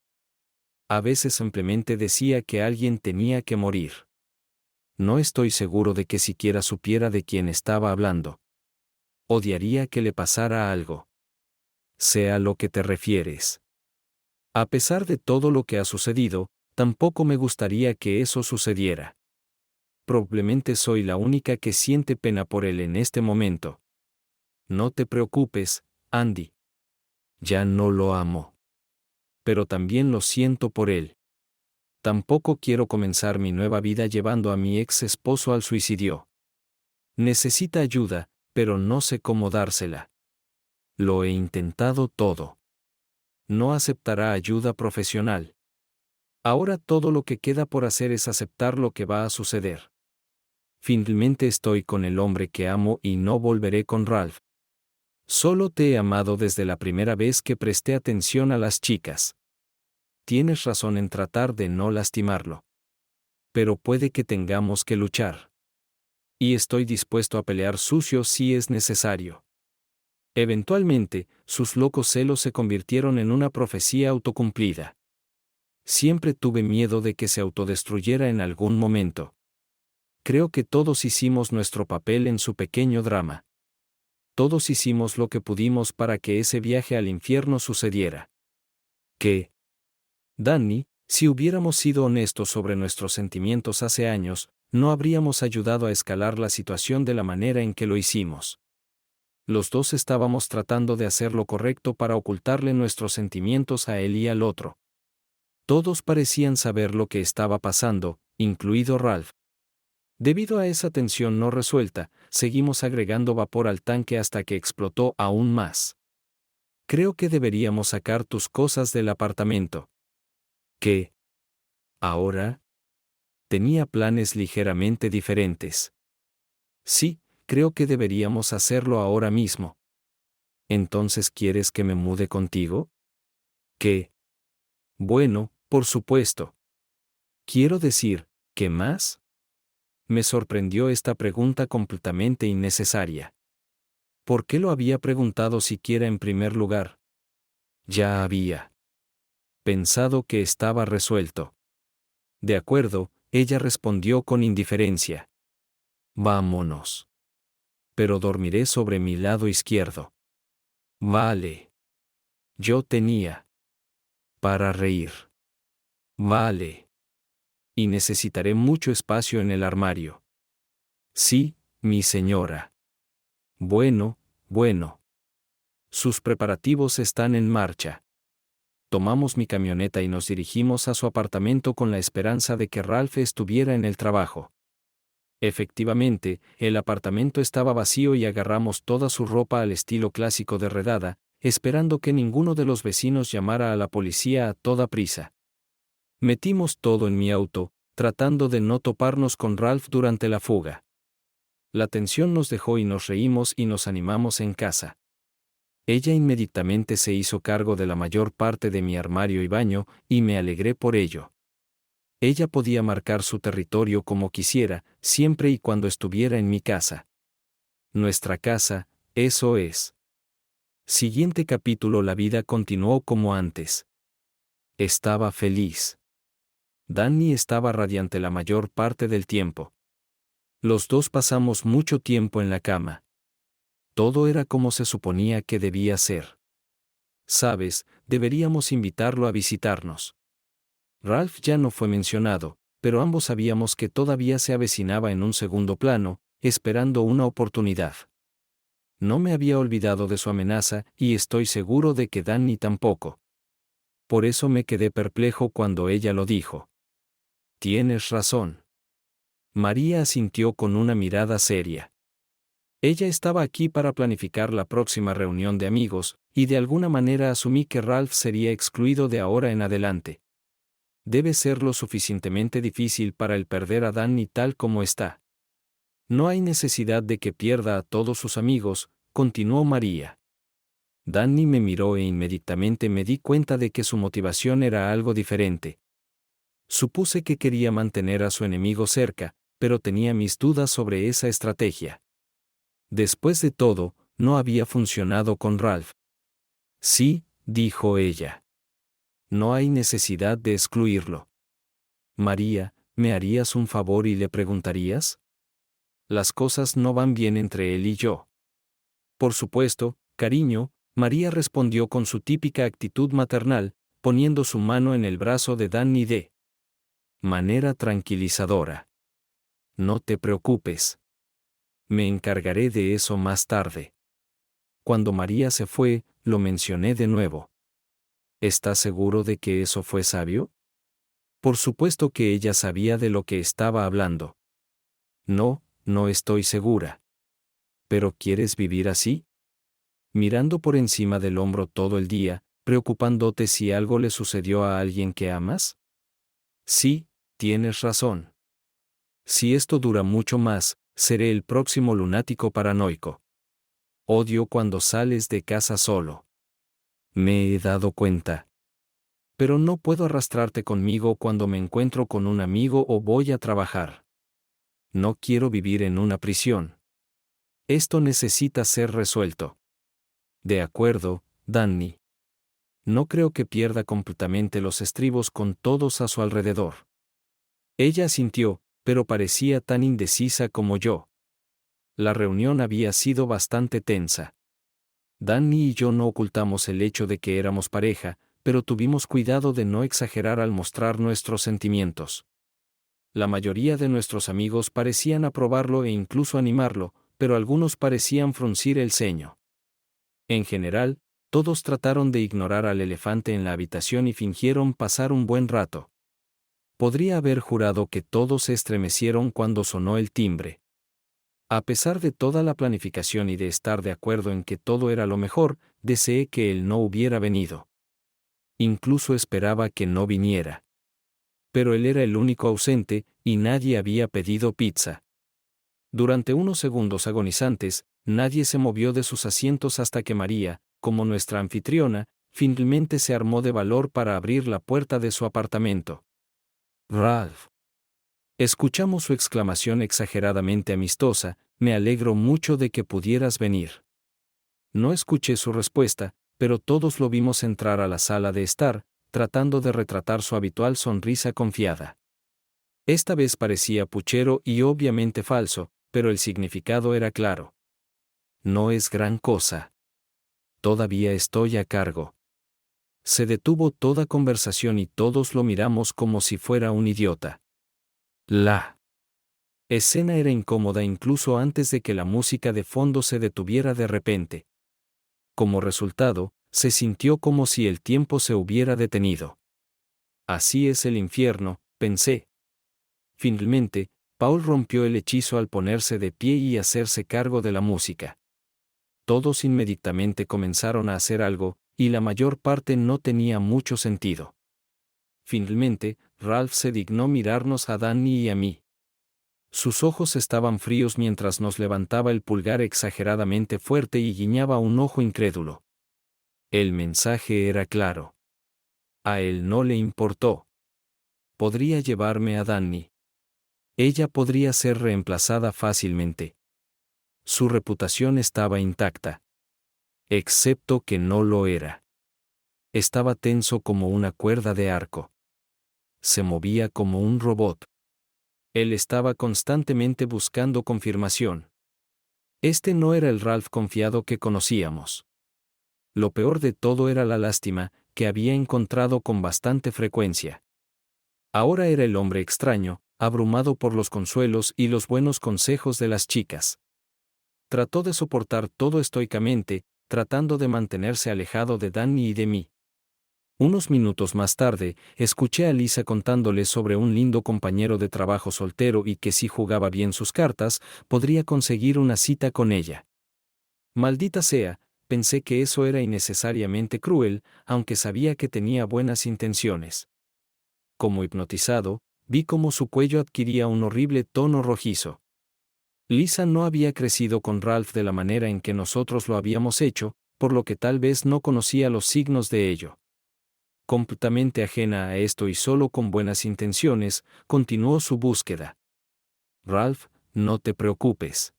A veces simplemente decía que alguien tenía que morir. No estoy seguro de que siquiera supiera de quién estaba hablando. Odiaría que le pasara algo. Sea lo que te refieres. A pesar de todo lo que ha sucedido, tampoco me gustaría que eso sucediera. Probablemente soy la única que siente pena por él en este momento. No te preocupes, Andy. Ya no lo amo. Pero también lo siento por él. Tampoco quiero comenzar mi nueva vida llevando a mi ex esposo al suicidio. Necesita ayuda, pero no sé cómo dársela. Lo he intentado todo. No aceptará ayuda profesional. Ahora todo lo que queda por hacer es aceptar lo que va a suceder. Finalmente estoy con el hombre que amo y no volveré con Ralph. Solo te he amado desde la primera vez que presté atención a las chicas. Tienes razón en tratar de no lastimarlo. Pero puede que tengamos que luchar. Y estoy dispuesto a pelear sucio si es necesario. Eventualmente, sus locos celos se convirtieron en una profecía autocumplida. Siempre tuve miedo de que se autodestruyera en algún momento. Creo que todos hicimos nuestro papel en su pequeño drama. Todos hicimos lo que pudimos para que ese viaje al infierno sucediera. ¿Qué? Danny, si hubiéramos sido honestos sobre nuestros sentimientos hace años, no habríamos ayudado a escalar la situación de la manera en que lo hicimos. Los dos estábamos tratando de hacer lo correcto para ocultarle nuestros sentimientos a él y al otro. Todos parecían saber lo que estaba pasando, incluido Ralph. Debido a esa tensión no resuelta, seguimos agregando vapor al tanque hasta que explotó aún más. Creo que deberíamos sacar tus cosas del apartamento. ¿Qué? ¿Ahora? Tenía planes ligeramente diferentes. Sí, creo que deberíamos hacerlo ahora mismo. ¿Entonces quieres que me mude contigo? ¿Qué? Bueno, por supuesto. Quiero decir, ¿qué más? Me sorprendió esta pregunta completamente innecesaria. ¿Por qué lo había preguntado siquiera en primer lugar? Ya había pensado que estaba resuelto. De acuerdo, ella respondió con indiferencia. Vámonos. Pero dormiré sobre mi lado izquierdo. Vale. Yo tenía para reír. Vale. Y necesitaré mucho espacio en el armario. Sí, mi señora. Bueno, bueno. Sus preparativos están en marcha. Tomamos mi camioneta y nos dirigimos a su apartamento con la esperanza de que Ralph estuviera en el trabajo. Efectivamente, el apartamento estaba vacío y agarramos toda su ropa al estilo clásico de redada, esperando que ninguno de los vecinos llamara a la policía a toda prisa. Metimos todo en mi auto, tratando de no toparnos con Ralph durante la fuga. La tensión nos dejó y nos reímos y nos animamos en casa. Ella inmediatamente se hizo cargo de la mayor parte de mi armario y baño, y me alegré por ello. Ella podía marcar su territorio como quisiera, siempre y cuando estuviera en mi casa. Nuestra casa, eso es. Siguiente capítulo. La vida continuó como antes. Estaba feliz. Danny estaba radiante la mayor parte del tiempo. Los dos pasamos mucho tiempo en la cama. Todo era como se suponía que debía ser. Sabes, deberíamos invitarlo a visitarnos. Ralph ya no fue mencionado, pero ambos sabíamos que todavía se avecinaba en un segundo plano, esperando una oportunidad. No me había olvidado de su amenaza, y estoy seguro de que Danny tampoco. Por eso me quedé perplejo cuando ella lo dijo. Tienes razón. María asintió con una mirada seria. Ella estaba aquí para planificar la próxima reunión de amigos, y de alguna manera asumí que Ralph sería excluido de ahora en adelante. Debe ser lo suficientemente difícil para él perder a Danny tal como está. No hay necesidad de que pierda a todos sus amigos, continuó María. Danny me miró e inmediatamente me di cuenta de que su motivación era algo diferente. Supuse que quería mantener a su enemigo cerca, pero tenía mis dudas sobre esa estrategia. Después de todo, no había funcionado con Ralph. Sí, dijo ella. No hay necesidad de excluirlo. María, ¿me harías un favor y le preguntarías? Las cosas no van bien entre él y yo. Por supuesto, cariño, María respondió con su típica actitud maternal, poniendo su mano en el brazo de Danny de manera tranquilizadora. No te preocupes. Me encargaré de eso más tarde. Cuando María se fue, lo mencioné de nuevo. ¿Estás seguro de que eso fue sabio? Por supuesto que ella sabía de lo que estaba hablando. No, no estoy segura. ¿Pero quieres vivir así? Mirando por encima del hombro todo el día, preocupándote si algo le sucedió a alguien que amas? Sí, tienes razón. Si esto dura mucho más, seré el próximo lunático paranoico. Odio cuando sales de casa solo. Me he dado cuenta. Pero no puedo arrastrarte conmigo cuando me encuentro con un amigo o voy a trabajar. No quiero vivir en una prisión. Esto necesita ser resuelto. De acuerdo, Danny. No creo que pierda completamente los estribos con todos a su alrededor. Ella asintió, pero parecía tan indecisa como yo. La reunión había sido bastante tensa. Danny y yo no ocultamos el hecho de que éramos pareja, pero tuvimos cuidado de no exagerar al mostrar nuestros sentimientos. La mayoría de nuestros amigos parecían aprobarlo e incluso animarlo, pero algunos parecían fruncir el ceño. En general, todos trataron de ignorar al elefante en la habitación y fingieron pasar un buen rato. Podría haber jurado que todos se estremecieron cuando sonó el timbre. A pesar de toda la planificación y de estar de acuerdo en que todo era lo mejor, deseé que él no hubiera venido. Incluso esperaba que no viniera. Pero él era el único ausente, y nadie había pedido pizza. Durante unos segundos agonizantes, nadie se movió de sus asientos hasta que María, como nuestra anfitriona, finalmente se armó de valor para abrir la puerta de su apartamento. Ralph. Escuchamos su exclamación exageradamente amistosa, me alegro mucho de que pudieras venir. No escuché su respuesta, pero todos lo vimos entrar a la sala de estar, tratando de retratar su habitual sonrisa confiada. Esta vez parecía puchero y obviamente falso, pero el significado era claro. No es gran cosa. Todavía estoy a cargo. Se detuvo toda conversación y todos lo miramos como si fuera un idiota. La escena era incómoda incluso antes de que la música de fondo se detuviera de repente. Como resultado, se sintió como si el tiempo se hubiera detenido. Así es el infierno, pensé. Finalmente, Paul rompió el hechizo al ponerse de pie y hacerse cargo de la música. Todos inmediatamente comenzaron a hacer algo, y la mayor parte no tenía mucho sentido. Finalmente, Ralph se dignó mirarnos a Danny y a mí. Sus ojos estaban fríos mientras nos levantaba el pulgar exageradamente fuerte y guiñaba un ojo incrédulo. El mensaje era claro. A él no le importó. Podría llevarme a Dani. Ella podría ser reemplazada fácilmente. Su reputación estaba intacta. Excepto que no lo era. Estaba tenso como una cuerda de arco. Se movía como un robot. Él estaba constantemente buscando confirmación. Este no era el Ralph confiado que conocíamos. Lo peor de todo era la lástima, que había encontrado con bastante frecuencia. Ahora era el hombre extraño, abrumado por los consuelos y los buenos consejos de las chicas. Trató de soportar todo estoicamente, tratando de mantenerse alejado de Danny y de mí. Unos minutos más tarde, escuché a Lisa contándole sobre un lindo compañero de trabajo soltero y que si jugaba bien sus cartas, podría conseguir una cita con ella. Maldita sea, pensé que eso era innecesariamente cruel, aunque sabía que tenía buenas intenciones. Como hipnotizado, vi cómo su cuello adquiría un horrible tono rojizo. Lisa no había crecido con Ralph de la manera en que nosotros lo habíamos hecho, por lo que tal vez no conocía los signos de ello. Completamente ajena a esto y solo con buenas intenciones, continuó su búsqueda. Ralph, no te preocupes.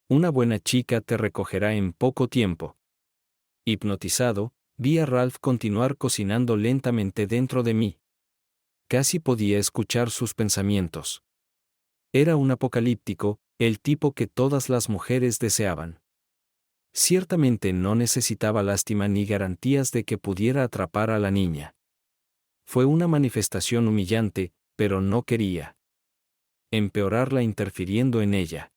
Una buena chica te recogerá en poco tiempo. Hipnotizado, vi a Ralph continuar cocinando lentamente dentro de mí. Casi podía escuchar sus pensamientos. Era un apocalíptico, el tipo que todas las mujeres deseaban. Ciertamente no necesitaba lástima ni garantías de que pudiera atrapar a la niña. Fue una manifestación humillante, pero no quería empeorarla interfiriendo en ella.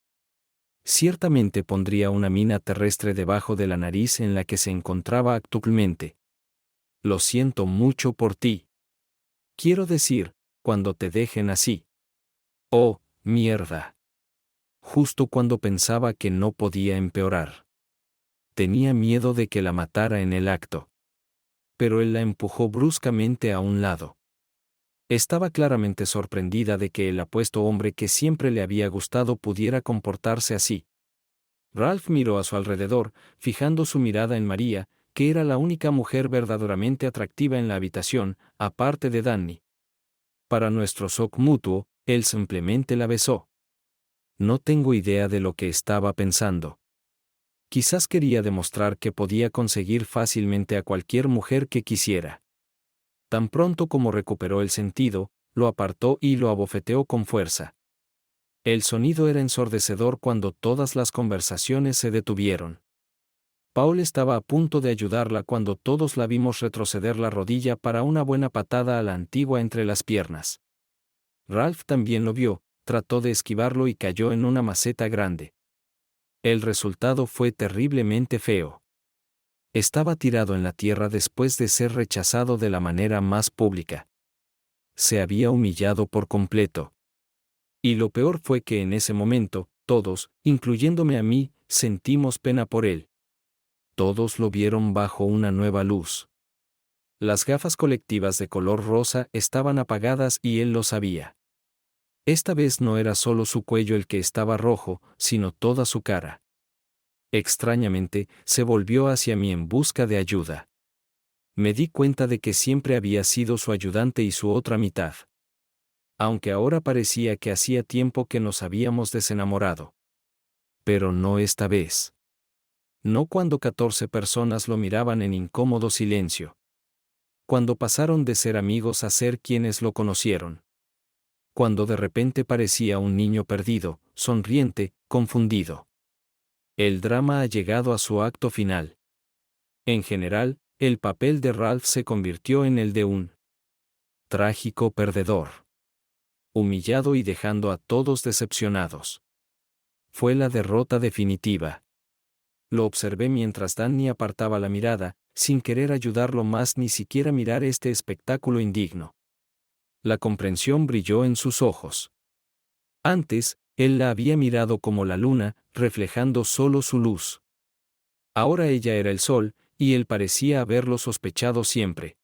Ciertamente pondría una mina terrestre debajo de la nariz en la que se encontraba actualmente. Lo siento mucho por ti. Quiero decir, cuando te dejen así. Oh, mierda. Justo cuando pensaba que no podía empeorar. Tenía miedo de que la matara en el acto. Pero él la empujó bruscamente a un lado. Estaba claramente sorprendida de que el apuesto hombre que siempre le había gustado pudiera comportarse así. Ralph miró a su alrededor, fijando su mirada en María, que era la única mujer verdaderamente atractiva en la habitación, aparte de Danny. Para nuestro shock mutuo, él simplemente la besó. No tengo idea de lo que estaba pensando. Quizás quería demostrar que podía conseguir fácilmente a cualquier mujer que quisiera. Tan pronto como recuperó el sentido, lo apartó y lo abofeteó con fuerza. El sonido era ensordecedor cuando todas las conversaciones se detuvieron. Paul estaba a punto de ayudarla cuando todos la vimos retroceder la rodilla para una buena patada a la antigua entre las piernas. Ralph también lo vio, trató de esquivarlo y cayó en una maceta grande. El resultado fue terriblemente feo. Estaba tirado en la tierra después de ser rechazado de la manera más pública. Se había humillado por completo. Y lo peor fue que en ese momento, todos, incluyéndome a mí, sentimos pena por él. Todos lo vieron bajo una nueva luz. Las gafas colectivas de color rosa estaban apagadas y él lo sabía. Esta vez no era solo su cuello el que estaba rojo, sino toda su cara. Extrañamente, se volvió hacia mí en busca de ayuda. Me di cuenta de que siempre había sido su ayudante y su otra mitad. Aunque ahora parecía que hacía tiempo que nos habíamos desenamorado. Pero no esta vez. No cuando 14 personas lo miraban en incómodo silencio. Cuando pasaron de ser amigos a ser quienes lo conocieron. Cuando de repente parecía un niño perdido, sonriente, confundido. El drama ha llegado a su acto final. En general, el papel de Ralph se convirtió en el de un trágico perdedor. Humillado y dejando a todos decepcionados. Fue la derrota definitiva. Lo observé mientras Danny apartaba la mirada, sin querer ayudarlo más ni siquiera mirar este espectáculo indigno. La comprensión brilló en sus ojos. Antes, él la había mirado como la luna, reflejando solo su luz. Ahora ella era el sol, y él parecía haberlo sospechado siempre.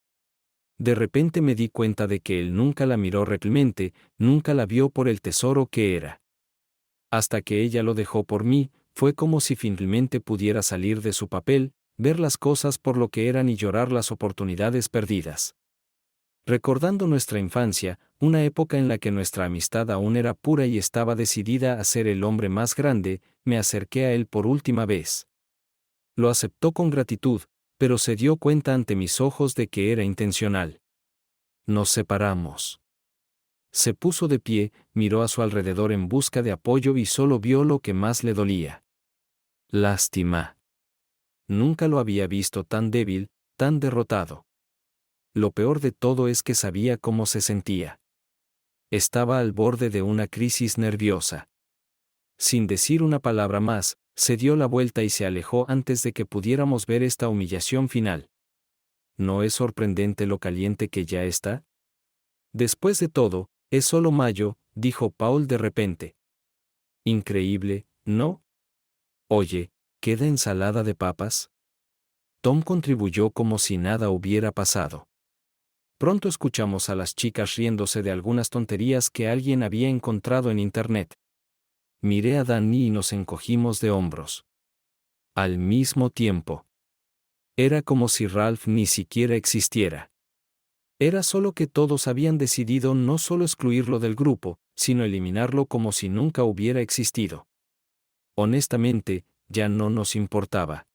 De repente me di cuenta de que él nunca la miró realmente, nunca la vio por el tesoro que era. Hasta que ella lo dejó por mí, fue como si finalmente pudiera salir de su papel, ver las cosas por lo que eran y llorar las oportunidades perdidas. Recordando nuestra infancia, una época en la que nuestra amistad aún era pura y estaba decidida a ser el hombre más grande, me acerqué a él por última vez. Lo aceptó con gratitud, pero se dio cuenta ante mis ojos de que era intencional. Nos separamos. Se puso de pie, miró a su alrededor en busca de apoyo y solo vio lo que más le dolía. Lástima. Nunca lo había visto tan débil, tan derrotado. Lo peor de todo es que sabía cómo se sentía. Estaba al borde de una crisis nerviosa. Sin decir una palabra más, se dio la vuelta y se alejó antes de que pudiéramos ver esta humillación final. ¿No es sorprendente lo caliente que ya está? Después de todo, es solo mayo, dijo Paul de repente. Increíble, ¿no? Oye, ¿queda ensalada de papas? Tom contribuyó como si nada hubiera pasado. Pronto escuchamos a las chicas riéndose de algunas tonterías que alguien había encontrado en internet. Miré a Danny y nos encogimos de hombros. Al mismo tiempo. Era como si Ralph ni siquiera existiera. Era solo que todos habían decidido no solo excluirlo del grupo, sino eliminarlo como si nunca hubiera existido. Honestamente, ya no nos importaba.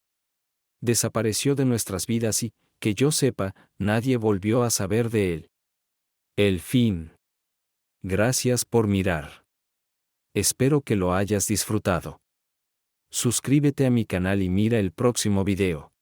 Desapareció de nuestras vidas y, que yo sepa, nadie volvió a saber de él. El fin. Gracias por mirar. Espero que lo hayas disfrutado. Suscríbete a mi canal y mira el próximo video.